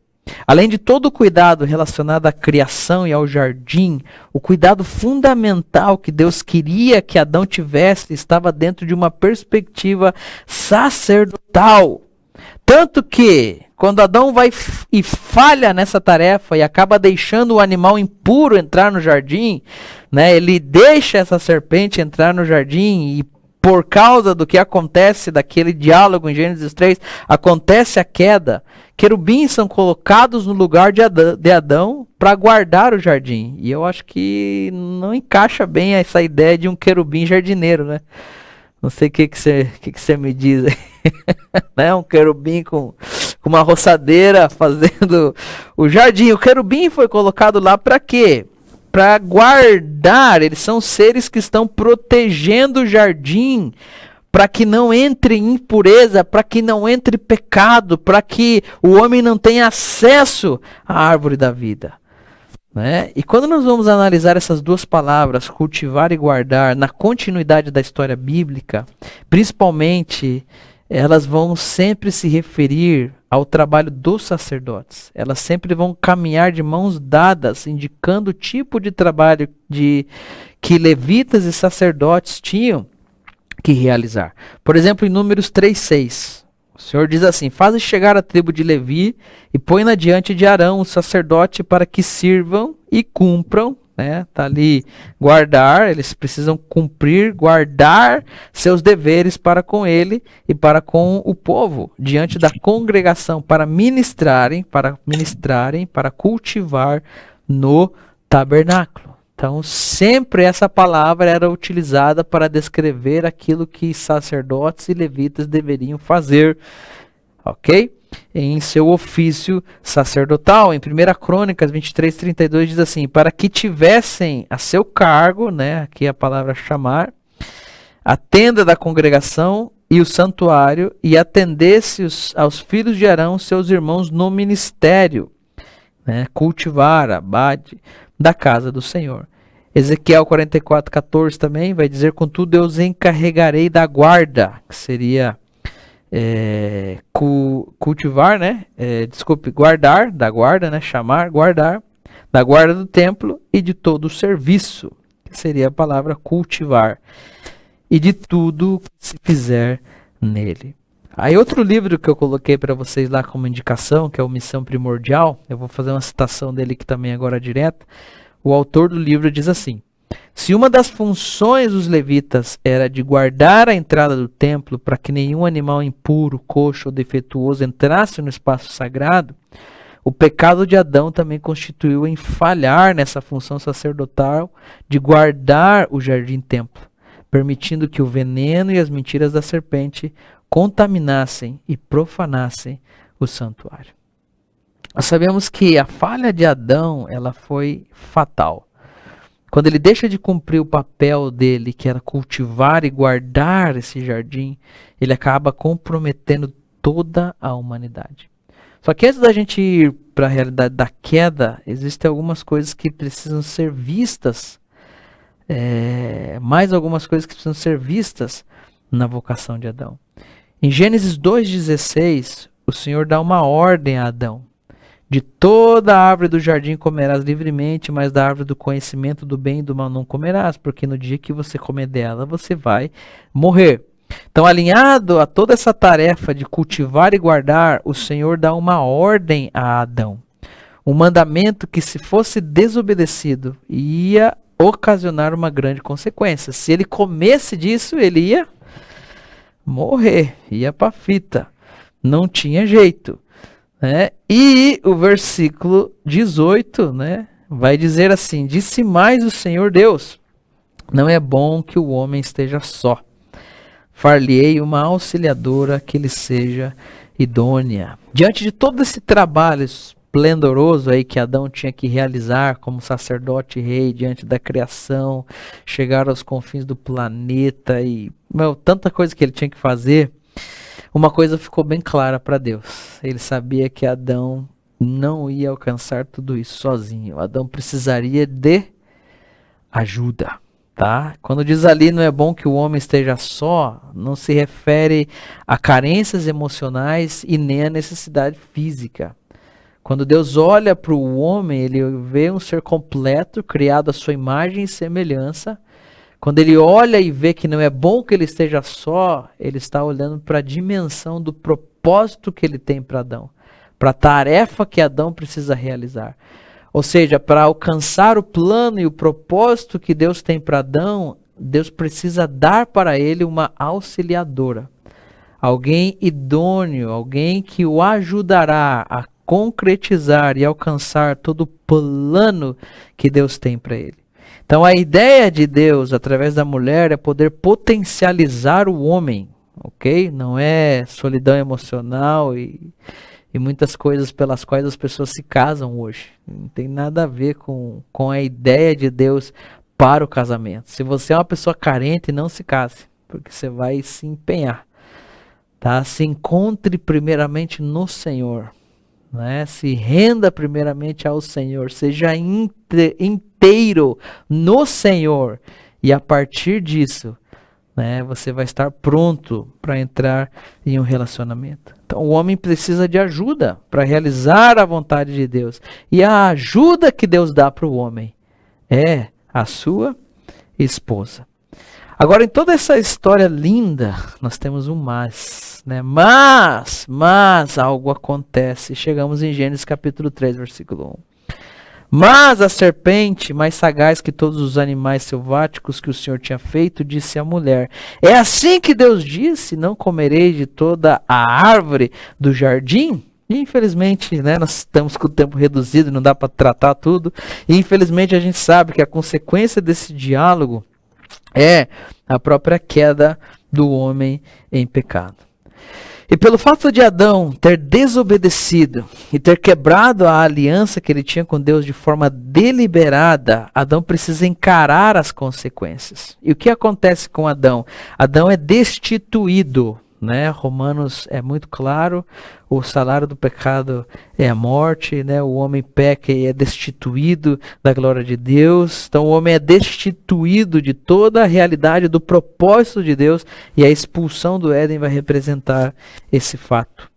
Além de todo o cuidado relacionado à criação e ao jardim, o cuidado fundamental que Deus queria que Adão tivesse estava dentro de uma perspectiva sacerdotal. Tanto que, quando Adão vai e falha nessa tarefa e acaba deixando o animal impuro entrar no jardim, né, ele deixa essa serpente entrar no jardim e por causa do que acontece daquele diálogo em Gênesis 3, acontece a queda. Querubins são colocados no lugar de Adão para guardar o jardim. E eu acho que não encaixa bem essa ideia de um querubim jardineiro, né? Não sei o que você me diz aí. Né? Um querubim com uma roçadeira fazendo o jardim. O querubim foi colocado lá para quê? para guardar, eles são seres que estão protegendo o jardim, para que não entre impureza, para que não entre pecado, para que o homem não tenha acesso à árvore da vida. Né? E quando nós vamos analisar essas duas palavras, cultivar e guardar, na continuidade da história bíblica, principalmente, elas vão sempre se referir ao trabalho dos sacerdotes. Elas sempre vão caminhar de mãos dadas, indicando o tipo de trabalho que levitas e sacerdotes tinham que realizar. Por exemplo, em Números 3:6, o Senhor diz assim: faze chegar a tribo de Levi e põe-na diante de Arão, o sacerdote, para que sirvam e cumpram, né? Tá ali, guardar, eles precisam cumprir, guardar seus deveres para com ele e para com o povo, diante da congregação, para ministrarem, para cultivar no tabernáculo. Então, sempre essa palavra era utilizada para descrever aquilo que sacerdotes e levitas deveriam fazer, ok? Em seu ofício sacerdotal. Em 1 Crônicas 23:32 diz assim: para que tivessem a seu cargo, né, aqui a palavra chamar, a tenda da congregação e o santuário, e atendesse aos filhos de Arão, seus irmãos, no ministério, né, cultivar, abade, da casa do Senhor. Ezequiel 44:14 também vai dizer: contudo eu os encarregarei da guarda, que seria cultivar, né? Guardar, da guarda, né? Chamar, guardar, da guarda do templo e de todo o serviço, que seria a palavra cultivar, e de tudo que se fizer nele. Aí outro livro que eu coloquei para vocês lá como indicação, que é o Missão Primordial, eu vou fazer uma citação dele aqui também agora direto. O autor do livro diz assim: se uma das funções dos levitas era de guardar a entrada do templo para que nenhum animal impuro, coxo ou defeituoso entrasse no espaço sagrado, o pecado de Adão também constituiu em falhar nessa função sacerdotal de guardar o jardim-templo, permitindo que o veneno e as mentiras da serpente contaminassem e profanassem o santuário. Nós sabemos que a falha de Adão, ela foi fatal. Quando ele deixa de cumprir o papel dele, que era cultivar e guardar esse jardim, ele acaba comprometendo toda a humanidade. Só que antes da gente ir para a realidade da queda, existem algumas coisas que precisam ser vistas, mais algumas coisas que precisam ser vistas na vocação de Adão. Em Gênesis 2:16, o Senhor dá uma ordem a Adão: de toda a árvore do jardim comerás livremente, mas da árvore do conhecimento do bem e do mal não comerás, porque no dia que você comer dela, você vai morrer. Então, alinhado a toda essa tarefa de cultivar e guardar, o Senhor dá uma ordem a Adão. Um mandamento que, se fosse desobedecido, ia ocasionar uma grande consequência. Se ele comesse disso, ele ia morrer, ia para a fita. Não tinha jeito. E o versículo 18, né, vai dizer assim: disse mais o Senhor Deus: não é bom que o homem esteja só. Far-lhe-ei uma auxiliadora que lhe seja idônea. Diante de todo esse trabalho esplendoroso aí que Adão tinha que realizar como sacerdote e rei diante da criação, chegar aos confins do planeta e tanta coisa que ele tinha que fazer, uma coisa ficou bem clara para Deus. Ele sabia que Adão não ia alcançar tudo isso sozinho. Adão precisaria de ajuda, tá? Quando diz ali não é bom que o homem esteja só, não se refere a carências emocionais e nem a necessidade física. Quando Deus olha para o homem, ele vê um ser completo, criado à sua imagem e semelhança. Quando ele olha e vê que não é bom que ele esteja só, ele está olhando para a dimensão do propósito que ele tem para Adão, para a tarefa que Adão precisa realizar. Ou seja, para alcançar o plano e o propósito que Deus tem para Adão, Deus precisa dar para ele uma auxiliadora. Alguém idôneo, alguém que o ajudará a concretizar e alcançar todo o plano que Deus tem para ele. Então a ideia de Deus através da mulher é poder potencializar o homem, ok? Não é solidão emocional e e muitas coisas pelas quais as pessoas se casam hoje. Não tem nada a ver com a ideia de Deus para o casamento. Se você é uma pessoa carente, não se case, porque você vai se empenhar. Tá? Se encontre primeiramente no Senhor. Né? Se renda primeiramente ao Senhor. Seja inteiro no Senhor. E a partir disso, né, você vai estar pronto para entrar em um relacionamento. Então o homem precisa de ajuda para realizar a vontade de Deus. E a ajuda que Deus dá para o homem é a sua esposa. Agora, em toda essa história linda, nós temos um mas, né? Mas algo acontece. Chegamos em Gênesis capítulo 3, versículo 1. Mas a serpente, mais sagaz que todos os animais selváticos que o Senhor tinha feito, disse à mulher: é assim que Deus disse, não comerei de toda a árvore do jardim? E, infelizmente, né, nós estamos com o tempo reduzido, não dá para tratar tudo. E infelizmente a gente sabe que a consequência desse diálogo é a própria queda do homem em pecado. E pelo fato de Adão ter desobedecido e ter quebrado a aliança que ele tinha com Deus de forma deliberada, Adão precisa encarar as consequências. E o que acontece com Adão? Adão é destituído, né? Romanos é muito claro, o salário do pecado é a morte, né? O homem peca e é destituído da glória de Deus. Então o homem é destituído de toda a realidade do propósito de Deus, e a expulsão do Éden vai representar esse fato.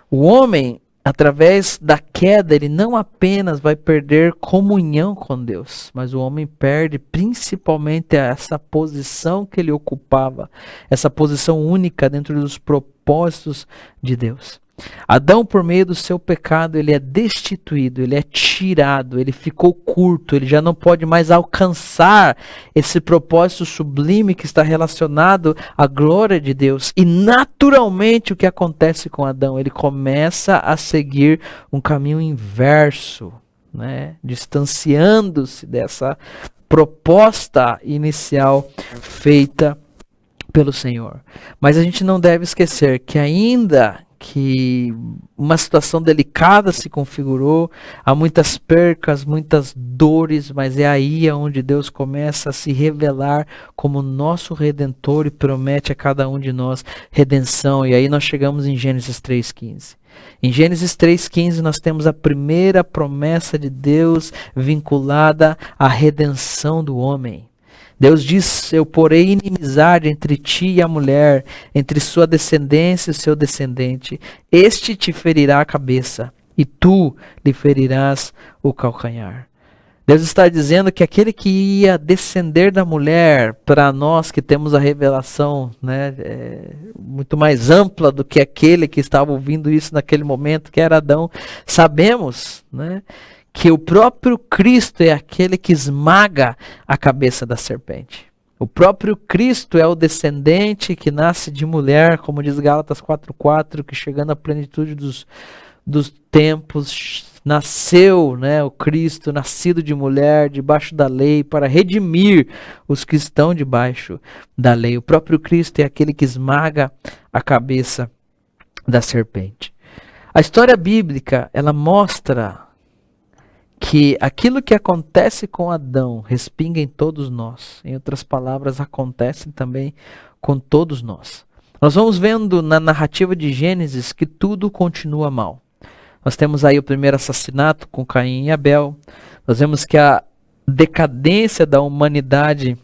O homem, através da queda, ele não apenas vai perder comunhão com Deus, mas o homem perde principalmente essa posição que ele ocupava, essa posição única dentro dos propósitos de Deus. Adão, por meio do seu pecado, ele é destituído, ele é tirado, ele ficou curto, ele já não pode mais alcançar esse propósito sublime que está relacionado à glória de Deus. E naturalmente o que acontece com Adão? Ele começa a seguir um caminho inverso, né? Distanciando-se dessa proposta inicial feita pelo Senhor. Mas a gente não deve esquecer que ainda que uma situação delicada se configurou, há muitas percas, muitas dores, mas é aí onde Deus começa a se revelar como nosso Redentor e promete a cada um de nós redenção. E aí nós chegamos em Gênesis 3,15. Em Gênesis 3,15 nós temos a primeira promessa de Deus vinculada à redenção do homem. Deus diz: eu porei inimizade entre ti e a mulher, entre sua descendência e o seu descendente. Este te ferirá a cabeça, e tu lhe ferirás o calcanhar. Deus está dizendo que aquele que ia descender da mulher, para nós que temos a revelação, né, muito mais ampla do que aquele que estava ouvindo isso naquele momento, que era Adão, sabemos, né, que o próprio Cristo é aquele que esmaga a cabeça da serpente. O próprio Cristo é o descendente que nasce de mulher, como diz Gálatas 4,4, que chegando à plenitude dos tempos, nasceu, né, o Cristo, nascido de mulher, debaixo da lei, para redimir os que estão debaixo da lei. O próprio Cristo é aquele que esmaga a cabeça da serpente. A história bíblica, ela mostra que aquilo que acontece com Adão respinga em todos nós. Em outras palavras, acontece também com todos nós. Nós vamos vendo na narrativa de Gênesis que tudo continua mal. Nós temos aí o primeiro assassinato com Caim e Abel. Nós vemos que a decadência da humanidade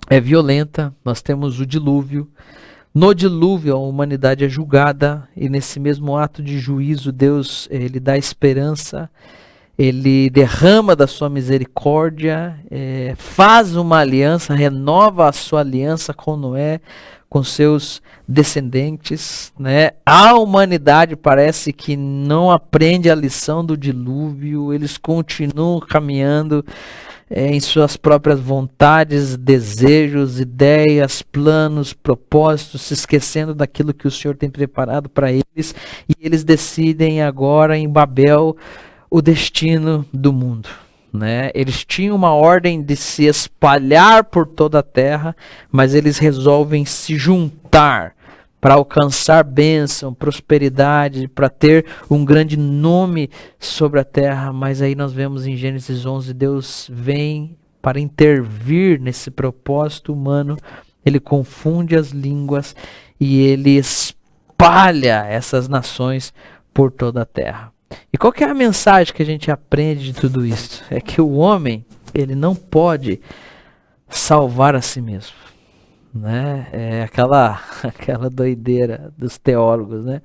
é violenta. Nós temos o dilúvio. No dilúvio, a humanidade é julgada. E nesse mesmo ato de juízo, Deus ele dá esperança. Ele derrama da sua misericórdia, faz uma aliança, renova a sua aliança com Noé, com seus descendentes, né? A humanidade parece que não aprende a lição do dilúvio, eles continuam caminhando em suas próprias vontades, desejos, ideias, planos, propósitos, se esquecendo daquilo que o Senhor tem preparado para eles, e eles decidem agora em Babel o destino do mundo, né? Eles tinham uma ordem de se espalhar por toda a terra, mas eles resolvem se juntar para alcançar bênção, prosperidade, para ter um grande nome sobre a terra. Mas aí nós vemos em Gênesis 11, Deus vem para intervir nesse propósito humano. Ele confunde as línguas e ele espalha essas nações por toda a terra. E qual que é a mensagem que a gente aprende de tudo isso? É que o homem, ele não pode salvar a si mesmo, né? É aquela doideira dos teólogos, né?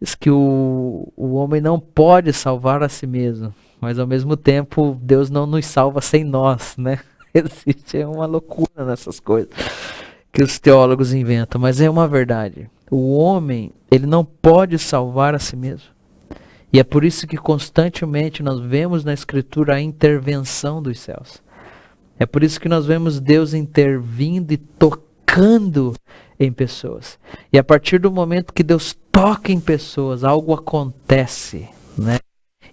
Diz que o homem não pode salvar a si mesmo, mas ao mesmo tempo Deus não nos salva sem nós, né? Existe uma loucura nessas coisas que os teólogos inventam, mas é uma verdade. O homem, ele não pode salvar a si mesmo. E é por isso que constantemente nós vemos na Escritura a intervenção dos céus. É por isso que nós vemos Deus intervindo e tocando em pessoas. E a partir do momento que Deus toca em pessoas, algo acontece, né?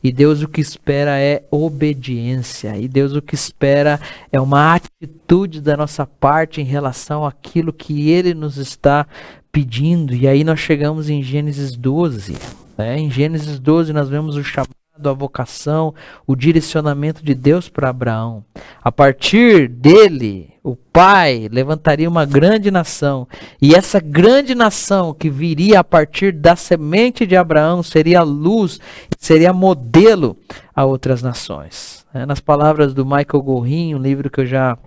E Deus o que espera é obediência. E Deus o que espera é uma atitude da nossa parte em relação àquilo que Ele nos está pedindo. E aí nós chegamos em Gênesis 12. Né? Em Gênesis 12 nós vemos o chamado, a vocação, o direcionamento de Deus para Abraão. A partir dele, o pai levantaria uma grande nação. E essa grande nação que viria a partir da semente de Abraão seria luz, seria modelo a outras nações. Nas palavras do Michael Gorin, um livro que eu já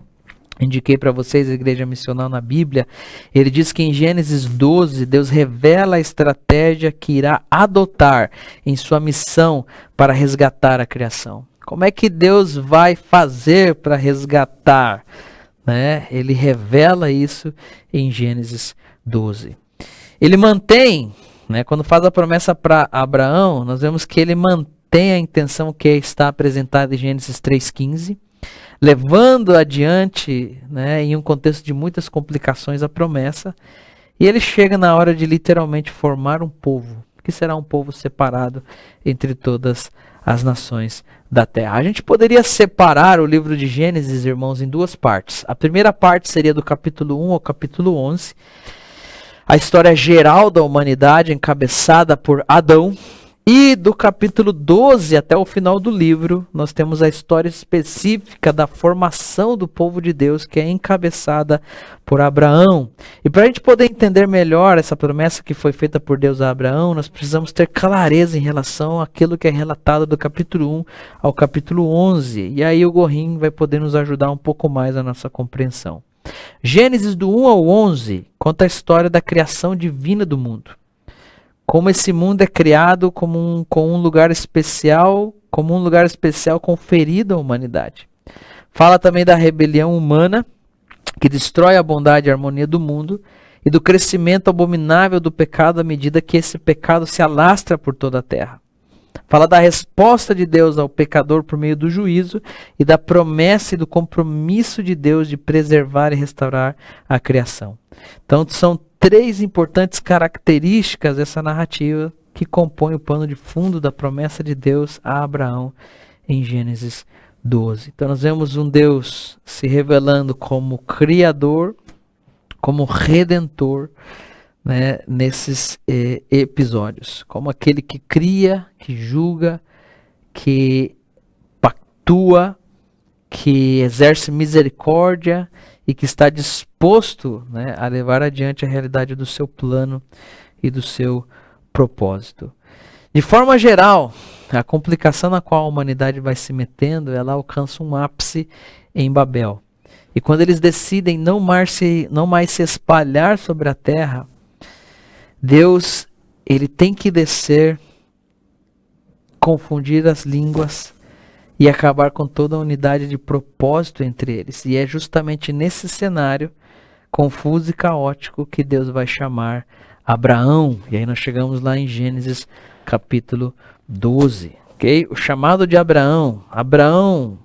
indiquei para vocês, a Igreja Missional na Bíblia, ele diz que em Gênesis 12, Deus revela a estratégia que irá adotar em sua missão para resgatar a criação. Como é que Deus vai fazer para resgatar? Né? Ele revela isso em Gênesis 12. Ele mantém, né, quando faz a promessa para Abraão, nós vemos que ele mantém a intenção que está apresentada em Gênesis 3,15, levando adiante, né, em um contexto de muitas complicações, a promessa. E ele chega na hora de literalmente formar um povo, que será um povo separado entre todas as nações da terra. A gente poderia separar o livro de Gênesis, irmãos, em duas partes. A primeira parte seria do capítulo 1 ao capítulo 11. A história geral da humanidade, encabeçada por Adão. E do capítulo 12 até o final do livro, nós temos a história específica da formação do povo de Deus, que é encabeçada por Abraão. E para a gente poder entender melhor essa promessa que foi feita por Deus a Abraão, nós precisamos ter clareza em relação àquilo que é relatado do capítulo 1 ao capítulo 11. E aí o Gorin vai poder nos ajudar um pouco mais na nossa compreensão. Gênesis do 1 ao 11 conta a história da criação divina do mundo. Como esse mundo é criado com um lugar especial conferido à humanidade. Fala também da rebelião humana, que destrói a bondade e a harmonia do mundo, e do crescimento abominável do pecado à medida que esse pecado se alastra por toda a terra. Fala da resposta de Deus ao pecador por meio do juízo e da promessa e do compromisso de Deus de preservar e restaurar a criação. Então são três importantes características dessa narrativa que compõem o pano de fundo da promessa de Deus a Abraão em Gênesis 12. Então nós vemos um Deus se revelando como Criador, como Redentor, né, nesses episódios. Como aquele que cria, que julga, que pactua, que exerce misericórdia e que está disposto, né, a levar adiante a realidade do seu plano e do seu propósito. De forma geral, a complicação na qual a humanidade vai se metendo, ela alcança um ápice em Babel. E quando eles decidem não mais se espalhar sobre a terra, Deus, ele tem que descer, confundir as línguas e acabar com toda a unidade de propósito entre eles. E é justamente nesse cenário confuso e caótico que Deus vai chamar Abraão. E aí nós chegamos lá em Gênesis capítulo 12. Okay? O chamado de Abraão. Abraão,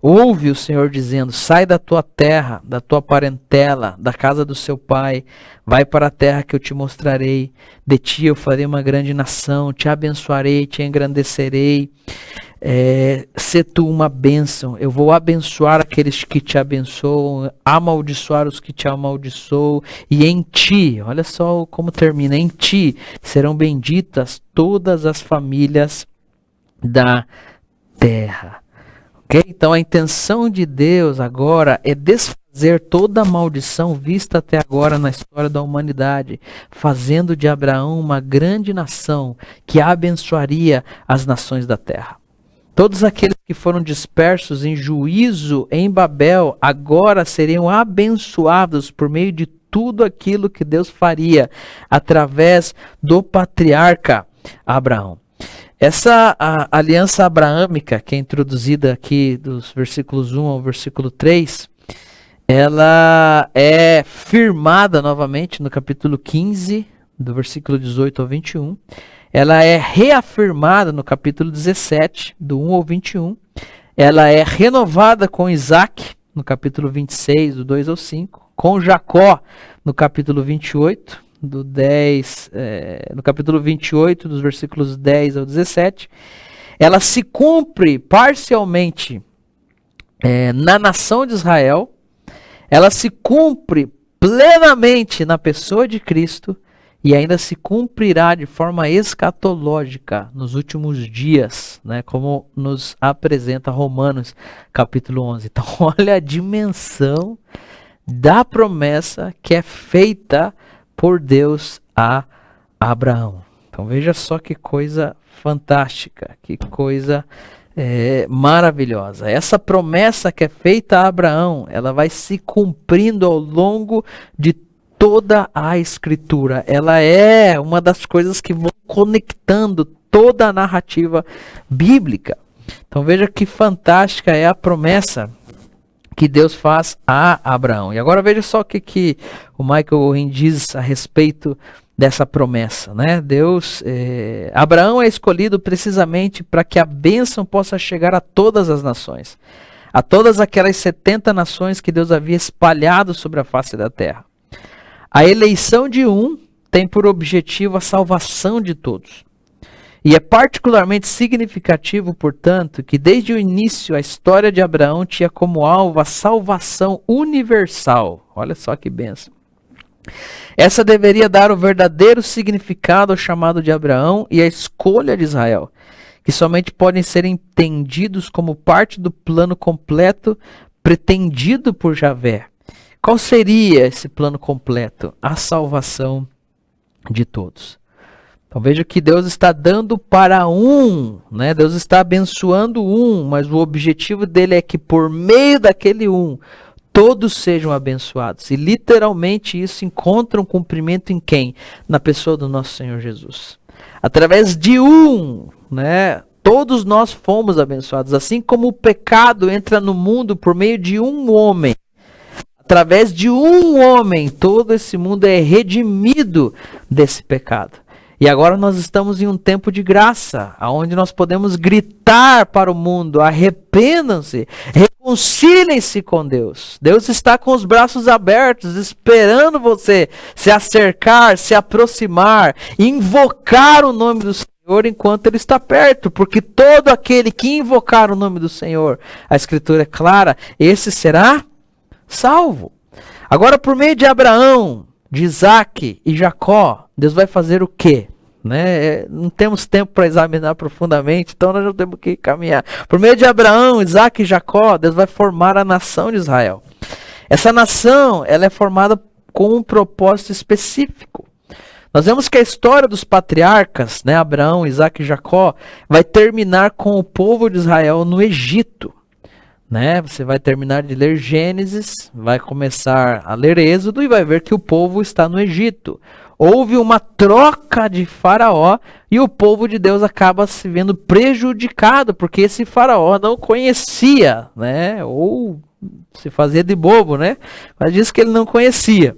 Ouve o Senhor dizendo: sai da tua terra, da tua parentela, da casa do seu pai, vai para a terra que eu te mostrarei. De ti eu farei uma grande nação, te abençoarei, te engrandecerei. Sê tu uma bênção. Eu vou abençoar aqueles que te abençoam, amaldiçoar os que te amaldiçoam. E em ti, olha só como termina: em ti serão benditas todas as famílias da terra. Okay? Então a intenção de Deus agora é desfazer toda a maldição vista até agora na história da humanidade, fazendo de Abraão uma grande nação que abençoaria as nações da terra. Todos aqueles que foram dispersos em juízo em Babel agora seriam abençoados por meio de tudo aquilo que Deus faria através do patriarca Abraão. Essa aliança abraâmica, que é introduzida aqui dos versículos 1 ao versículo 3, ela é firmada novamente no capítulo 15, do versículo 18 ao 21. Ela é reafirmada no capítulo 17, do 1 ao 21. Ela é renovada com Isaac, no capítulo 26, do 2 ao 5. Com Jacó, no capítulo 28. No capítulo 28, dos versículos 10 ao 17, ela se cumpre parcialmente na nação de Israel, ela se cumpre plenamente na pessoa de Cristo e ainda se cumprirá de forma escatológica nos últimos dias, né, como nos apresenta Romanos capítulo 11. Então olha a dimensão da promessa que é feita por Deus a Abraão. Então veja só que coisa fantástica, que coisa maravilhosa. Essa promessa que é feita a Abraão, ela vai se cumprindo ao longo de toda a Escritura. Ela é uma das coisas que vão conectando toda a narrativa bíblica. Então veja que fantástica é a promessa que Deus faz a Abraão. E agora veja só o que o Michael Owen diz a respeito dessa promessa, né? Abraão é escolhido precisamente para que a bênção possa chegar a todas as nações, a todas aquelas 70 nações que Deus havia espalhado sobre a face da terra. A eleição de um tem por objetivo a salvação de todos. E é particularmente significativo, portanto, que desde o início a história de Abraão tinha como alvo a salvação universal. Olha só que bênção. Essa deveria dar o verdadeiro significado ao chamado de Abraão e à escolha de Israel, que somente podem ser entendidos como parte do plano completo pretendido por Javé. Qual seria esse plano completo? A salvação de todos. Então veja que Deus está dando para um, né? Deus está abençoando um, mas o objetivo dele é que por meio daquele um, todos sejam abençoados. E literalmente isso encontra um cumprimento em quem? Na pessoa do nosso Senhor Jesus. Através de um, né? Todos nós fomos abençoados. Assim como o pecado entra no mundo por meio de um homem. Através de um homem, todo esse mundo é redimido desse pecado. E agora nós estamos em um tempo de graça, onde nós podemos gritar para o mundo: arrependam-se, reconciliem-se com Deus. Deus está com os braços abertos, esperando você se acercar, se aproximar, invocar o nome do Senhor enquanto Ele está perto. Porque todo aquele que invocar o nome do Senhor, a Escritura é clara, esse será salvo. Agora, por meio de Abraão, de Isaac e Jacó, Deus vai fazer o quê? Né? Não temos tempo para examinar profundamente, então nós já temos que caminhar. Por meio de Abraão, Isaac e Jacó, Deus vai formar a nação de Israel. Essa nação, ela é formada com um propósito específico. Nós vemos que a história dos patriarcas, né, Abraão, Isaac e Jacó, vai terminar com o povo de Israel no Egito. Né? Você vai terminar de ler Gênesis, vai começar a ler Êxodo e vai ver que o povo está no Egito. Houve uma troca de Faraó e o povo de Deus acaba se vendo prejudicado, porque esse Faraó não conhecia, né? Ou se fazia de bobo, né? Mas diz que ele não conhecia.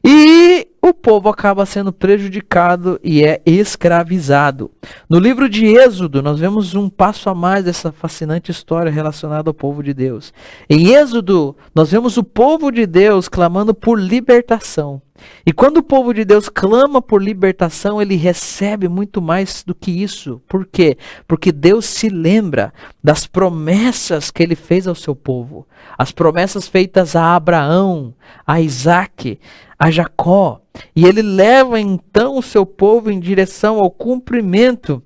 E o povo acaba sendo prejudicado e é escravizado. No livro de Êxodo, nós vemos um passo a mais dessa fascinante história relacionada ao povo de Deus. Em Êxodo, nós vemos o povo de Deus clamando por libertação. E quando o povo de Deus clama por libertação, ele recebe muito mais do que isso. Por quê? Porque Deus se lembra das promessas que ele fez ao seu povo. As promessas feitas a Abraão, a Isaac, a Jacó. E ele leva então o seu povo em direção ao cumprimento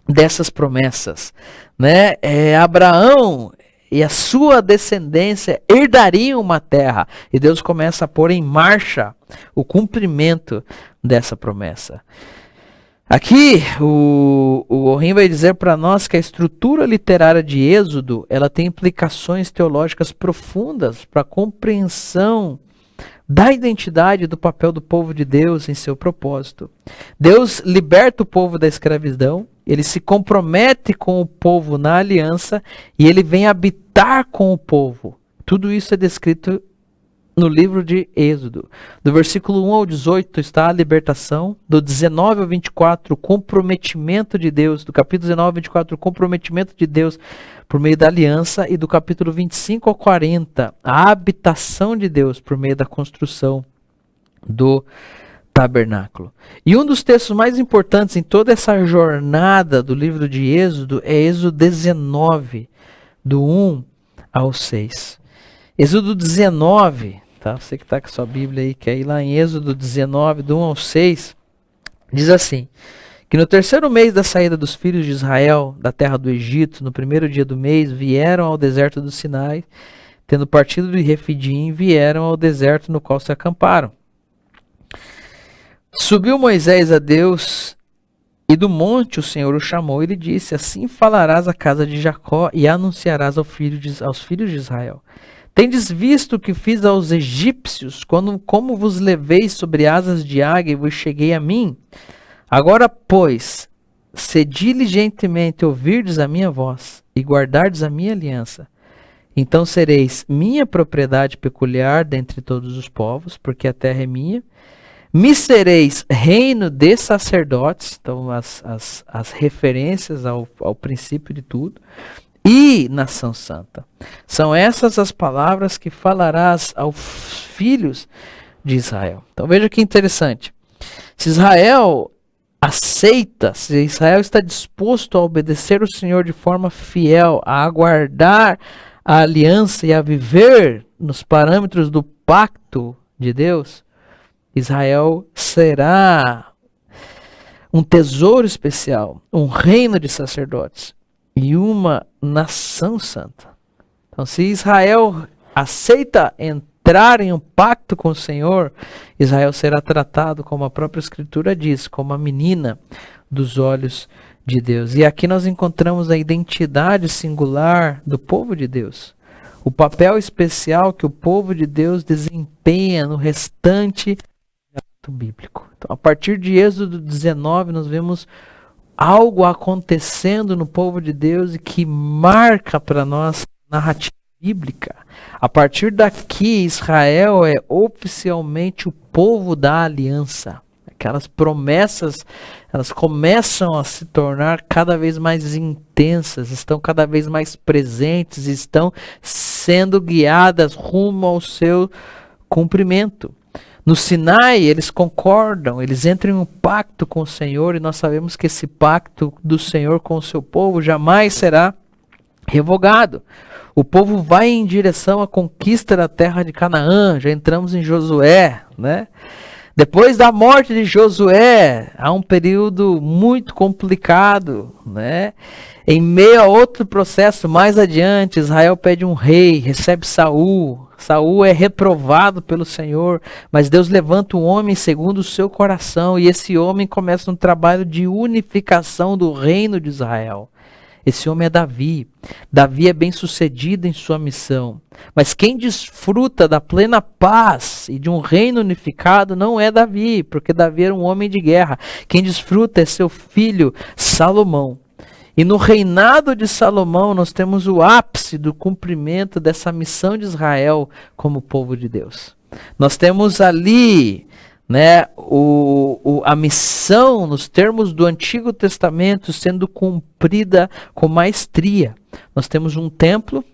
dessas promessas. Né? Abraão e a sua descendência herdariam uma terra. E Deus começa a pôr em marcha o cumprimento dessa promessa. Aqui, o Orim vai dizer para nós que a estrutura literária de Êxodo, ela tem implicações teológicas profundas para a compreensão da identidade do papel do povo de Deus em seu propósito. Deus liberta o povo da escravidão, ele se compromete com o povo na aliança e ele vem habitar com o povo. Tudo isso é descrito no livro de Êxodo. Do versículo 1 ao 18 está a libertação, do 19 ao 24 o comprometimento de Deus, do capítulo 19 ao 24 o comprometimento de Deus por meio da aliança e do capítulo 25 ao 40 a habitação de Deus por meio da construção do tabernáculo. E um dos textos mais importantes em toda essa jornada do livro de Êxodo é Êxodo 19, do 1 ao 6. Êxodo 19, tá? Você que está com a sua Bíblia aí, quer ir lá em Êxodo 19, do 1 ao 6, diz assim, que no terceiro mês da saída dos filhos de Israel da terra do Egito, no primeiro dia do mês, vieram ao deserto do Sinai, tendo partido de Refidim, vieram ao deserto no qual se acamparam. Subiu Moisés a Deus, e do monte o Senhor o chamou e lhe disse, assim falarás à casa de Jacó e anunciarás aos filhos de Israel. Tendes visto o que fiz aos egípcios, como vos levei sobre asas de águia e vos cheguei a mim? Agora, pois, se diligentemente ouvirdes a minha voz e guardardes a minha aliança, então sereis minha propriedade peculiar dentre todos os povos, porque a terra é minha. Me sereis reino de sacerdotes, então as referências ao princípio de tudo, e nação santa. São essas as palavras que falarás aos filhos de Israel. Então veja que interessante. Se Israel aceita, se Israel está disposto a obedecer o Senhor de forma fiel, a aguardar a aliança e a viver nos parâmetros do pacto de Deus, Israel será um tesouro especial, um reino de sacerdotes e uma nação santa. Então, se Israel aceita entrar em um pacto com o Senhor, Israel será tratado, como a própria Escritura diz, como a menina dos olhos de Deus. E aqui nós encontramos a identidade singular do povo de Deus. O papel especial que o povo de Deus desempenha no restante do bíblico. Então, a partir de Êxodo 19, nós vemos algo acontecendo no povo de Deus e que marca para nós a narrativa bíblica. A partir daqui, Israel é oficialmente o povo da aliança. Aquelas promessas, elas começam a se tornar cada vez mais intensas, estão cada vez mais presentes, estão sendo guiadas rumo ao seu cumprimento. No Sinai, eles concordam, eles entram em um pacto com o Senhor e nós sabemos que esse pacto do Senhor com o seu povo jamais será revogado. O povo vai em direção à conquista da terra de Canaã, já entramos em Josué, né? Depois da morte de Josué, há um período muito complicado, né? Em meio a outro processo mais adiante, Israel pede um rei, recebe Saul. Saul é reprovado pelo Senhor, mas Deus levanta um homem segundo o seu coração, e esse homem começa um trabalho de unificação do reino de Israel. Esse homem é Davi. Davi é bem sucedido em sua missão. Mas quem desfruta da plena paz e de um reino unificado não é Davi, porque Davi era um homem de guerra. Quem desfruta é seu filho Salomão. E no reinado de Salomão nós temos o ápice do cumprimento dessa missão de Israel como povo de Deus. Nós temos ali, né, a missão nos termos do Antigo Testamento sendo cumprida com maestria. Nós temos um templo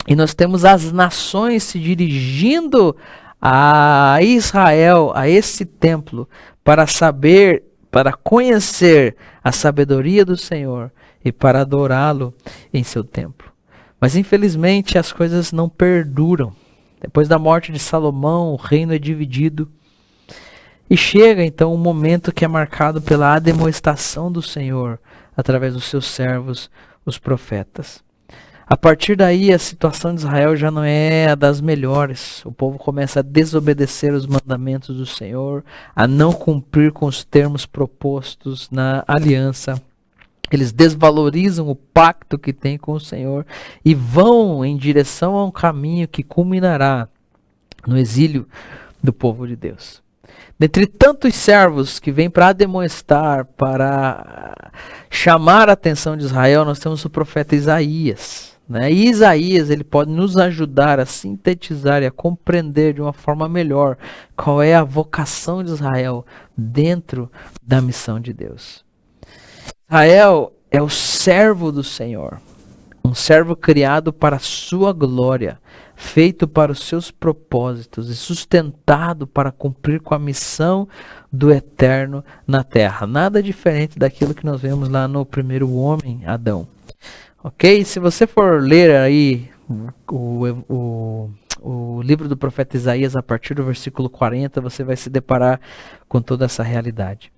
e nós temos as nações se dirigindo a Israel, a esse templo, para saber, para conhecer a sabedoria do Senhor e para adorá-lo em seu templo. Mas infelizmente as coisas não perduram. Depois da morte de Salomão, o reino é dividido. E chega então um momento que é marcado pela ademoestação do Senhor através dos seus servos, os profetas. A partir daí a situação de Israel já não é a das melhores. O povo começa a desobedecer os mandamentos do Senhor, a não cumprir com os termos propostos na aliança. Eles desvalorizam o pacto que tem com o Senhor e vão em direção a um caminho que culminará no exílio do povo de Deus. Dentre tantos servos que vêm para ademoestar, para chamar a atenção de Israel, nós temos o profeta Isaías. Né? E Isaías ele pode nos ajudar a sintetizar e a compreender de uma forma melhor qual é a vocação de Israel dentro da missão de Deus. Israel é o servo do Senhor, um servo criado para a sua glória, feito para os seus propósitos e sustentado para cumprir com a missão do Eterno na terra. Nada diferente daquilo que nós vemos lá no primeiro homem, Adão. Ok? Se você for ler aí o livro do profeta Isaías a partir do versículo 40, você vai se deparar com toda essa realidade.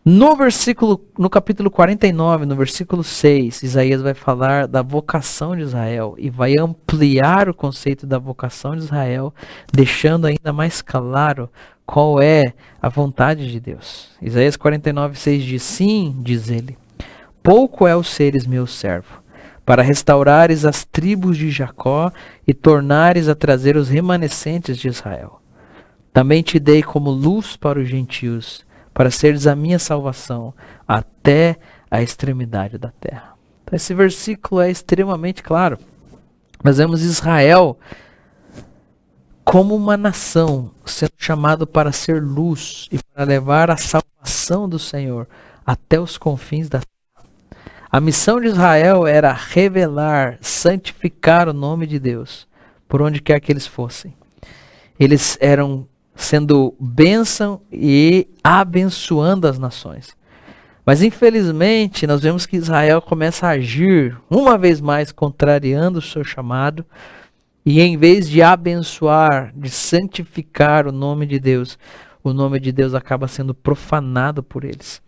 No capítulo 49, no versículo 6, Isaías vai falar da vocação de Israel e vai ampliar o conceito da vocação de Israel, deixando ainda mais claro qual é a vontade de Deus. Isaías 49, 6 diz: sim, diz ele, pouco é o seres meu servo, para restaurares as tribos de Jacó e tornares a trazer os remanescentes de Israel. Também te dei como luz para os gentios, para seres a minha salvação até a extremidade da terra. Então, esse versículo é extremamente claro. Nós vemos Israel como uma nação sendo chamado para ser luz e para levar a salvação do Senhor até os confins da terra. A missão de Israel era revelar, santificar o nome de Deus por onde quer que eles fossem. Eles eram sendo bênção e abençoando as nações. Mas infelizmente nós vemos que Israel começa a agir uma vez mais contrariando o seu chamado e em vez de abençoar, de santificar o nome de Deus, o nome de Deus acaba sendo profanado por eles.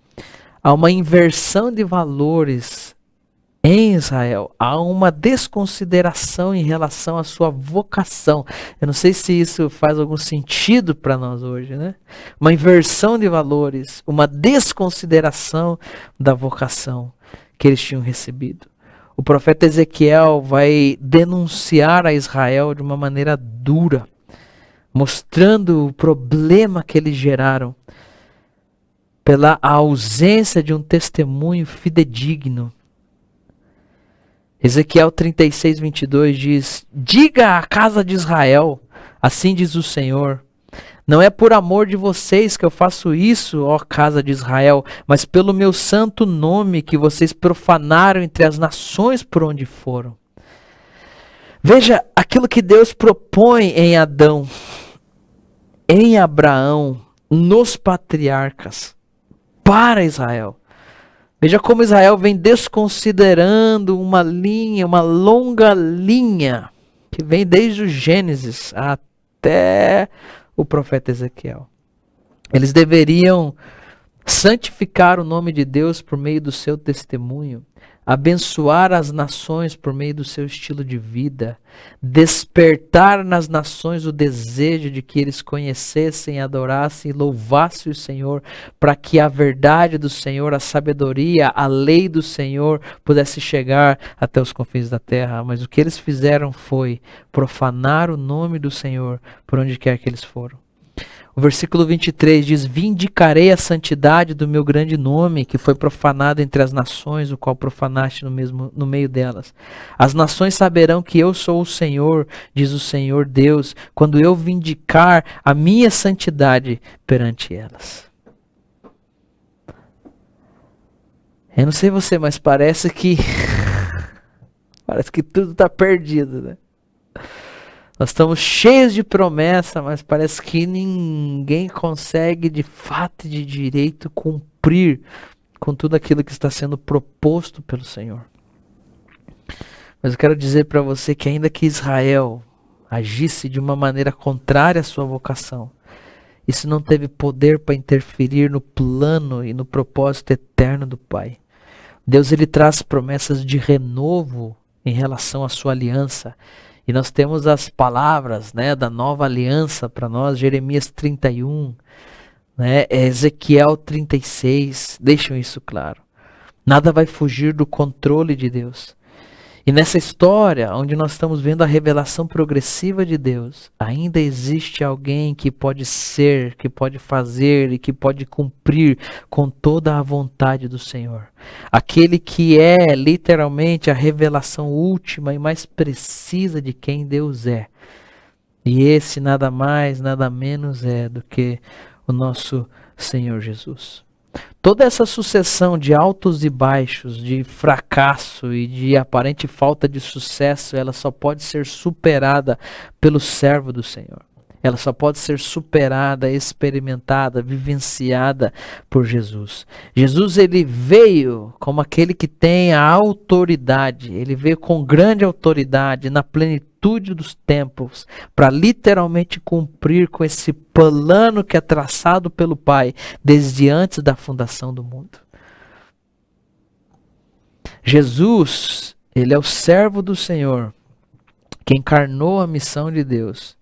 Há uma inversão de valores em Israel, há uma desconsideração em relação à sua vocação. Eu não sei se isso faz algum sentido para nós hoje, né? Uma inversão de valores, uma desconsideração da vocação que eles tinham recebido. O profeta Ezequiel vai denunciar a Israel de uma maneira dura, mostrando o problema que eles geraram pela ausência de um testemunho fidedigno. Ezequiel 36, 22 diz: diga à casa de Israel, assim diz o Senhor, não é por amor de vocês que eu faço isso, ó casa de Israel, mas pelo meu santo nome que vocês profanaram entre as nações por onde foram. Veja aquilo que Deus propõe em Adão, em Abraão, nos patriarcas, para Israel. Veja como Israel vem desconsiderando uma linha, uma longa linha, que vem desde o Gênesis até o profeta Ezequiel. Eles deveriam santificar o nome de Deus por meio do seu testemunho, abençoar as nações por meio do seu estilo de vida, despertar nas nações o desejo de que eles conhecessem, adorassem e louvassem o Senhor, para que a verdade do Senhor, a sabedoria, a lei do Senhor pudesse chegar até os confins da terra. Mas o que eles fizeram foi profanar o nome do Senhor por onde quer que eles foram. O versículo 23 diz: Vindicarei a santidade do meu grande nome, que foi profanado entre as nações, o qual profanaste no meio delas. As nações saberão que eu sou o Senhor, diz o Senhor Deus, quando eu vindicar a minha santidade perante elas. Eu não sei você, mas parece que tudo está perdido, né? Nós estamos cheios de promessa, mas parece que ninguém consegue de fato e de direito cumprir com tudo aquilo que está sendo proposto pelo Senhor. Mas eu quero dizer para você que ainda que Israel agisse de uma maneira contrária à sua vocação, isso não teve poder para interferir no plano e no propósito eterno do Pai. Deus ele traz promessas de renovo em relação à sua aliança. E nós temos as palavras, né, da nova aliança para nós, Jeremias 31, né, Ezequiel 36, deixam isso claro. Nada vai fugir do controle de Deus. E nessa história, onde nós estamos vendo a revelação progressiva de Deus, ainda existe alguém que pode ser, que pode fazer e que pode cumprir com toda a vontade do Senhor. Aquele que é literalmente a revelação última e mais precisa de quem Deus é. E esse nada mais, nada menos é do que o nosso Senhor Jesus. Toda essa sucessão de altos e baixos, de fracasso e de aparente falta de sucesso, ela só pode ser superada pelo servo do Senhor. Ela só pode ser superada, experimentada, vivenciada por Jesus. Jesus ele veio como aquele que tem a autoridade. Ele veio com grande autoridade na plenitude dos tempos para literalmente cumprir com esse plano que é traçado pelo Pai desde antes da fundação do mundo. Jesus, ele é o servo do Senhor que encarnou a missão de Deus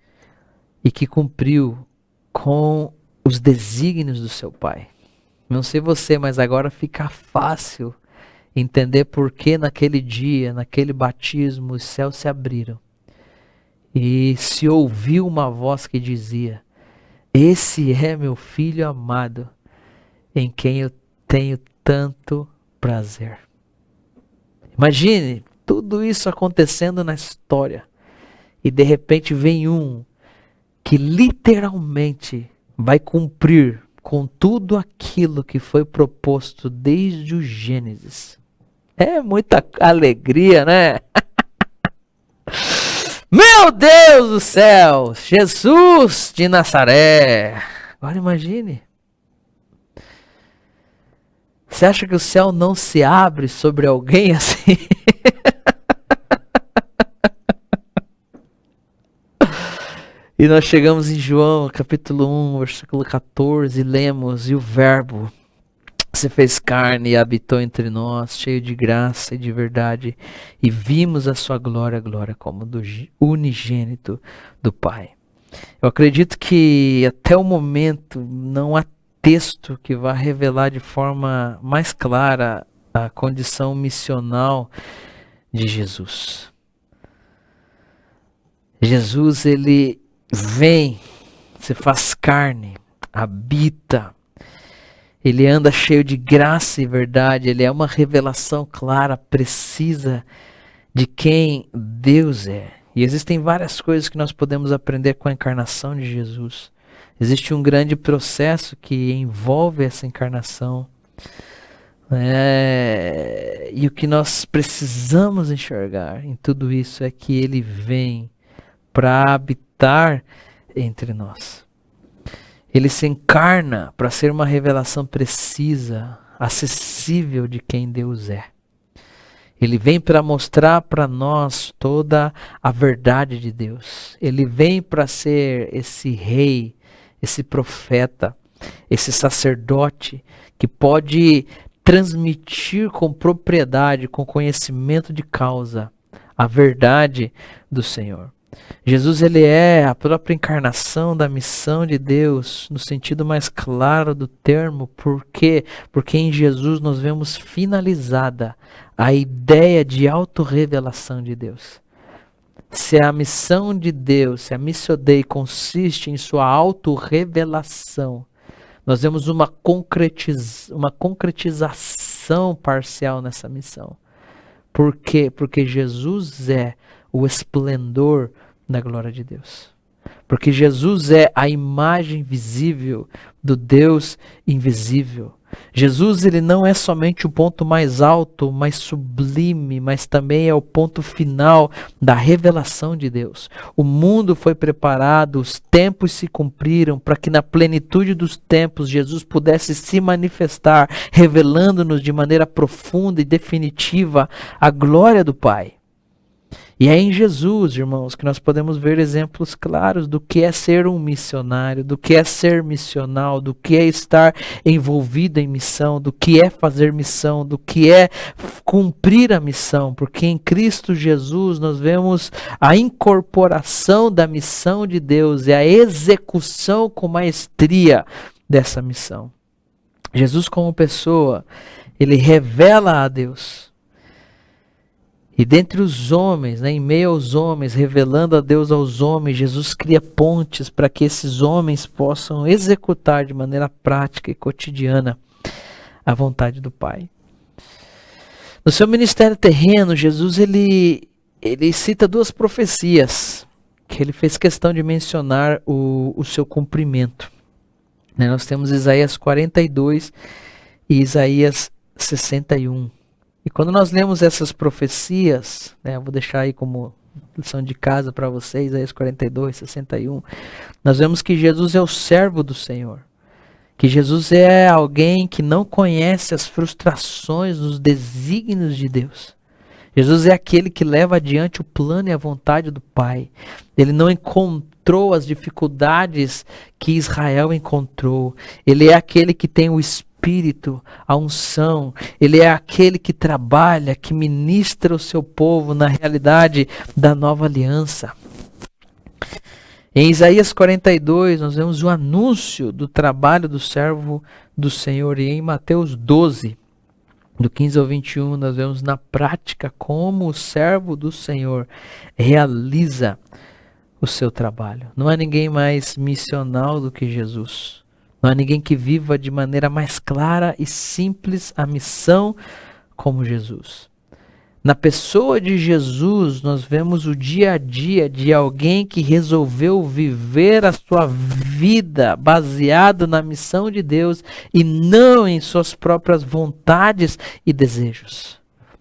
e que cumpriu com os desígnios do seu Pai. Não sei você, mas agora fica fácil entender por que naquele dia, naquele batismo, os céus se abriram. E se ouviu uma voz que dizia: Esse é meu filho amado, em quem eu tenho tanto prazer. Imagine tudo isso acontecendo na história. E de repente vem um que literalmente vai cumprir com tudo aquilo que foi proposto desde o Gênesis. É muita alegria, né? Meu Deus do céu! Jesus de Nazaré! Agora imagine. Você acha que o céu não se abre sobre alguém assim? E nós chegamos em João, capítulo 1, versículo 14, e lemos: E o Verbo se fez carne e habitou entre nós, cheio de graça e de verdade, e vimos a sua glória, glória como do unigênito do Pai. Eu acredito que até o momento não há texto que vá revelar de forma mais clara a condição missional de Jesus. Jesus, ele vem, se faz carne, habita, ele anda cheio de graça e verdade, ele é uma revelação clara, precisa de quem Deus é. E existem várias coisas que nós podemos aprender com a encarnação de Jesus. Existe um grande processo que envolve essa encarnação. E o que nós precisamos enxergar em tudo isso é que ele vem para habitar entre nós. Ele se encarna para ser uma revelação precisa, acessível de quem Deus é. Ele vem para mostrar para nós toda a verdade de Deus. Ele vem para ser esse rei, esse profeta, esse sacerdote que pode transmitir com propriedade, com conhecimento de causa, a verdade do Senhor. Jesus, ele é a própria encarnação da missão de Deus, no sentido mais claro do termo. Por quê? Porque em Jesus nós vemos finalizada a ideia de autorrevelação de Deus. Se a missão de Deus, se a Missio Dei consiste em sua autorrevelação, nós vemos uma concretização parcial nessa missão. Por quê? Porque Jesus é o esplendor da glória de Deus. Porque Jesus é a imagem visível do Deus invisível. Jesus, ele não é somente o ponto mais alto, mais sublime, mas também é o ponto final da revelação de Deus. O mundo foi preparado, os tempos se cumpriram para que na plenitude dos tempos Jesus pudesse se manifestar, revelando-nos de maneira profunda e definitiva a glória do Pai. E é em Jesus, irmãos, que nós podemos ver exemplos claros do que é ser um missionário, do que é ser missional, do que é estar envolvido em missão, do que é fazer missão, do que é cumprir a missão, porque em Cristo Jesus nós vemos a incorporação da missão de Deus e a execução com maestria dessa missão. Jesus, como pessoa, ele revela a Deus. E dentre os homens, em meio aos homens, revelando a Deus aos homens, Jesus cria pontes para que esses homens possam executar de maneira prática e cotidiana a vontade do Pai. No seu ministério terreno, Jesus ele cita duas profecias que ele fez questão de mencionar o seu cumprimento. Nós temos Isaías 42 e Isaías 61. E quando nós lemos essas profecias, eu vou deixar aí como lição de casa para vocês, Isaías 42, 61, nós vemos que Jesus é o servo do Senhor. Que Jesus é alguém que não conhece as frustrações dos desígnios de Deus. Jesus é aquele que leva adiante o plano e a vontade do Pai. Ele não encontrou as dificuldades que Israel encontrou. Ele é aquele que tem o Espírito, a unção. Ele é aquele que trabalha, que ministra o seu povo na realidade da nova aliança. Em Isaías 42, nós vemos o anúncio do trabalho do servo do Senhor. E em Mateus 12, do 15 ao 21, nós vemos na prática como o servo do Senhor realiza o seu trabalho. Não há ninguém mais missional do que Jesus. Não há ninguém que viva de maneira mais clara e simples a missão como Jesus. Na pessoa de Jesus, nós vemos o dia a dia de alguém que resolveu viver a sua vida baseado na missão de Deus e não em suas próprias vontades e desejos.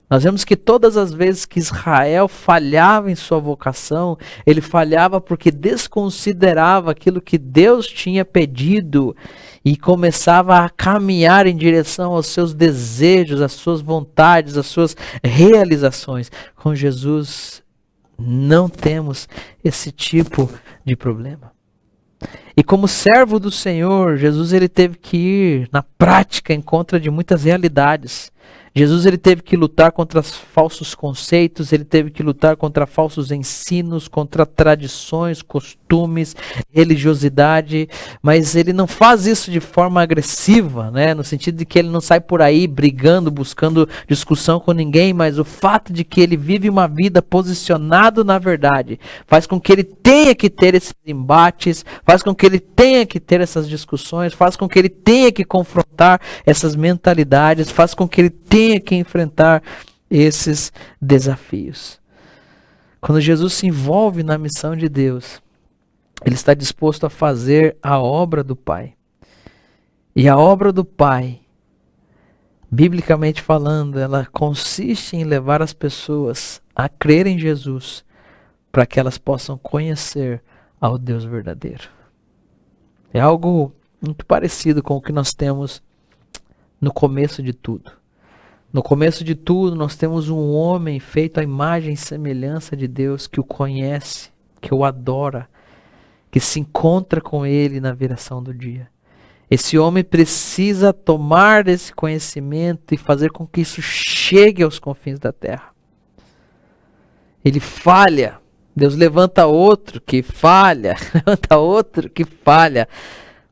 Nós vemos que todas as vezes que Israel falhava em sua vocação, ele falhava porque desconsiderava aquilo que Deus tinha pedido e começava a caminhar em direção aos seus desejos, às suas vontades, às suas realizações. Com Jesus não temos esse tipo de problema. E como servo do Senhor, Jesus ele teve que ir na prática em contra de muitas realidades. Jesus ele teve que lutar contra falsos conceitos, ele teve que lutar contra falsos ensinos, contra tradições, costumes, religiosidade, mas ele não faz isso de forma agressiva, no sentido de que ele não sai por aí brigando, buscando discussão com ninguém, mas o fato de que ele vive uma vida posicionado na verdade, faz com que ele tenha que ter esses embates, faz com que ele tenha que ter essas discussões, faz com que ele tenha que confrontar essas mentalidades, faz com que ele tenha que enfrentar esses desafios. Quando Jesus se envolve na missão de Deus, ele está disposto a fazer a obra do Pai. E a obra do Pai, biblicamente falando, ela consiste em levar as pessoas a crer em Jesus para que elas possam conhecer ao Deus verdadeiro. É algo muito parecido com o que nós temos no começo de tudo. No começo de tudo, nós temos um homem feito à imagem e semelhança de Deus, que o conhece, que o adora, que se encontra com ele na viração do dia. Esse homem precisa tomar desse conhecimento e fazer com que isso chegue aos confins da terra. Ele falha, Deus levanta outro que falha, levanta outro que falha,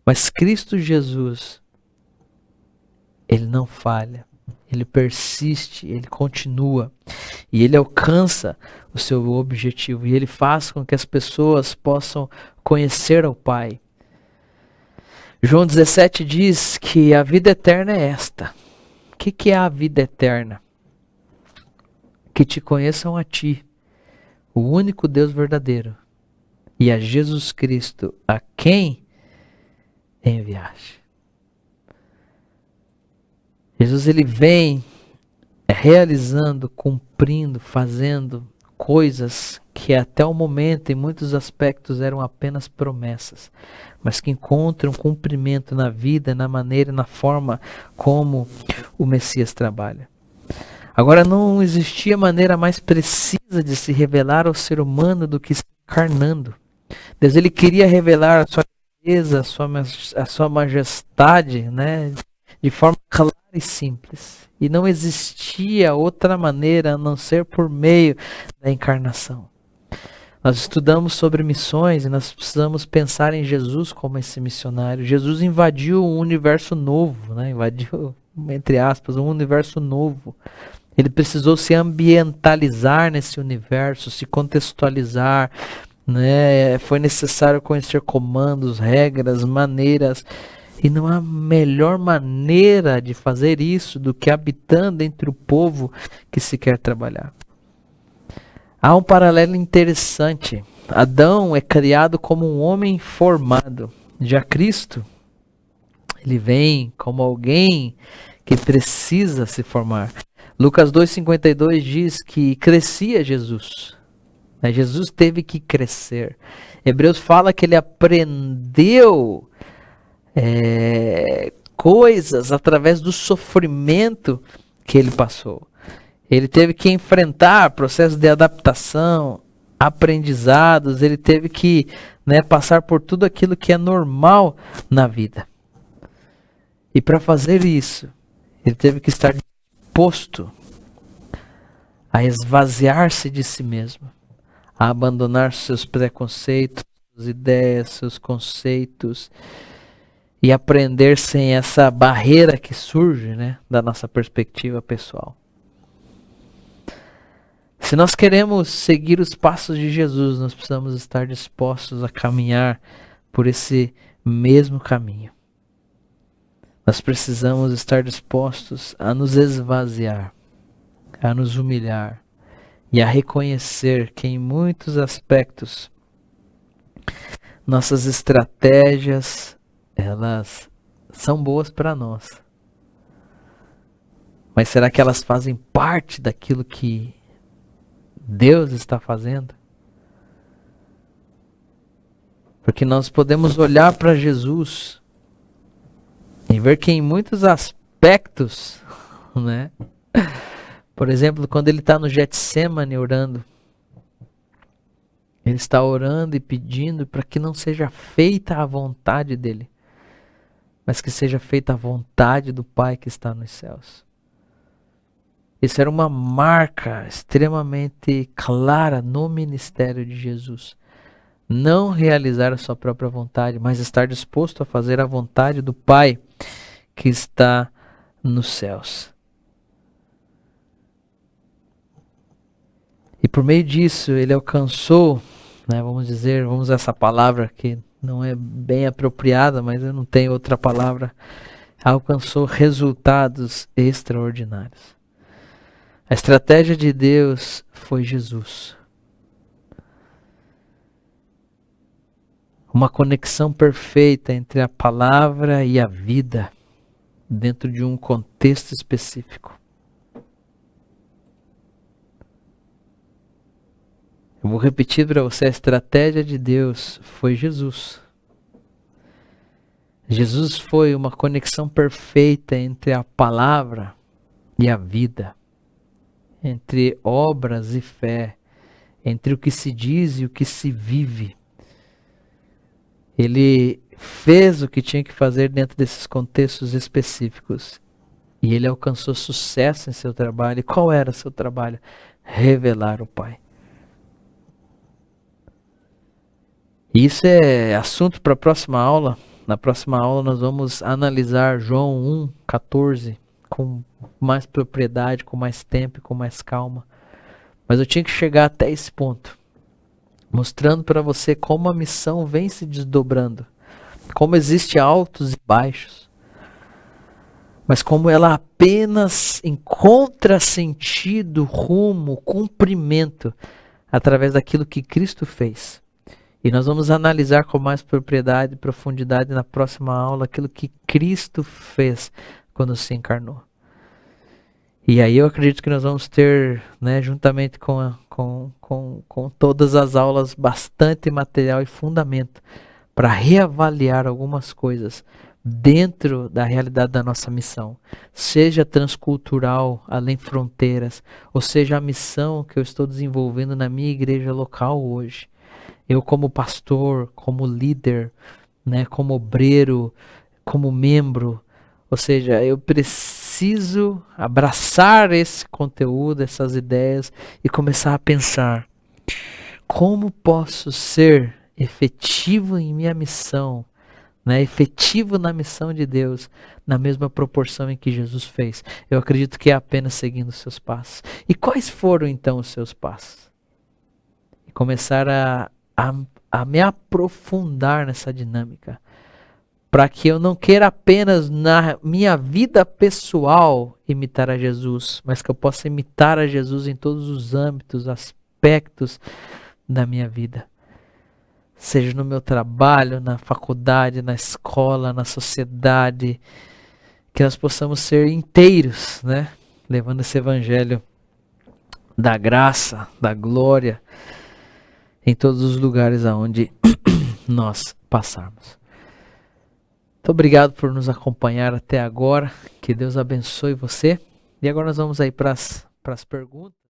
mas Cristo Jesus, ele não falha. ele persiste, ele continua. E ele alcança o seu objetivo. E ele faz com que as pessoas possam conhecer ao Pai. João 17 diz que a vida eterna é esta. O que é a vida eterna? Que te conheçam a ti, o único Deus verdadeiro, e a Jesus Cristo, a quem enviaste. Jesus, ele vem realizando, cumprindo, fazendo coisas que até o momento, em muitos aspectos, eram apenas promessas, mas que encontram cumprimento na vida, na maneira e na forma como o Messias trabalha. Agora, não existia maneira mais precisa de se revelar ao ser humano do que se encarnando. Deus, ele queria revelar a sua beleza, a sua majestade, né, de forma clara e simples. E não existia outra maneira a não ser por meio da encarnação. Nós estudamos sobre missões e nós precisamos pensar em Jesus como esse missionário. Jesus invadiu um universo novo, né? Invadiu, entre aspas, um universo novo. Ele precisou se ambientalizar nesse universo, se contextualizar, né? Foi necessário conhecer comandos, regras, maneiras. E não há melhor maneira de fazer isso do que habitando entre o povo que se quer trabalhar. Há um paralelo interessante. Adão é criado como um homem formado. Já Cristo, ele vem como alguém que precisa se formar. Lucas 2,52 diz que crescia Jesus. Jesus teve que crescer. Hebreus fala que ele aprendeu coisas através do sofrimento que ele passou. Ele teve que enfrentar processos de adaptação, aprendizados, ele teve que, né, passar por tudo aquilo que é normal na vida. E para fazer isso, ele teve que estar disposto a esvaziar-se de si mesmo, a abandonar seus preconceitos, suas ideias, seus conceitos, e aprender sem essa barreira que surge, né, da nossa perspectiva pessoal. Se nós queremos seguir os passos de Jesus, nós precisamos estar dispostos a caminhar por esse mesmo caminho. Nós precisamos estar dispostos a nos esvaziar, a nos humilhar e a reconhecer que em muitos aspectos nossas estratégias, elas são boas para nós. Mas será que elas fazem parte daquilo que Deus está fazendo? Porque nós podemos olhar para Jesus e ver que em muitos aspectos, né? Por exemplo, quando ele está no Getsemane orando, ele está orando e pedindo para que não seja feita a vontade dele, mas que seja feita a vontade do Pai que está nos céus. Isso era uma marca extremamente clara no ministério de Jesus. Não realizar a sua própria vontade, mas estar disposto a fazer a vontade do Pai que está nos céus. E por meio disso, ele alcançou, né, vamos usar essa palavra que não é bem apropriada, mas eu não tenho outra palavra, alcançou resultados extraordinários. A estratégia de Deus foi Jesus. Uma conexão perfeita entre a palavra e a vida, dentro de um contexto específico. Eu vou repetir para você, a estratégia de Deus foi Jesus. Jesus foi uma conexão perfeita entre a palavra e a vida, entre obras e fé, entre o que se diz e o que se vive. Ele fez o que tinha que fazer dentro desses contextos específicos. E ele alcançou sucesso em seu trabalho. E qual era o seu trabalho? Revelar o Pai. E isso é assunto para a próxima aula. Na próxima aula nós vamos analisar João 1, 14, com mais propriedade, com mais tempo, com mais calma. Mas eu tinha que chegar até esse ponto, mostrando para você como a missão vem se desdobrando, como existe altos e baixos, mas como ela apenas encontra sentido, rumo, cumprimento através daquilo que Cristo fez. E nós vamos analisar com mais propriedade e profundidade na próxima aula aquilo que Cristo fez quando se encarnou. E aí eu acredito que nós vamos ter, né, juntamente com todas as aulas, bastante material e fundamento para reavaliar algumas coisas dentro da realidade da nossa missão. Seja transcultural, além fronteiras, ou seja a missão que eu estou desenvolvendo na minha igreja local hoje. Eu como pastor, como líder, né, como obreiro, como membro, ou seja, eu preciso abraçar esse conteúdo, essas ideias e começar a pensar como posso ser efetivo em minha missão, né, efetivo na missão de Deus, na mesma proporção em que Jesus fez. Eu acredito que é apenas seguindo os seus passos. E quais foram então os seus passos? E começar a me aprofundar nessa dinâmica, para que eu não queira apenas na minha vida pessoal imitar a Jesus, mas que eu possa imitar a Jesus em todos os âmbitos, aspectos da minha vida. Seja no meu trabalho, na faculdade, na escola, na sociedade, que nós possamos ser inteiros, né? Levando esse evangelho da graça, da glória, em todos os lugares aonde nós passarmos. Muito obrigado por nos acompanhar até agora. Que Deus abençoe você. E agora nós vamos aí para as perguntas.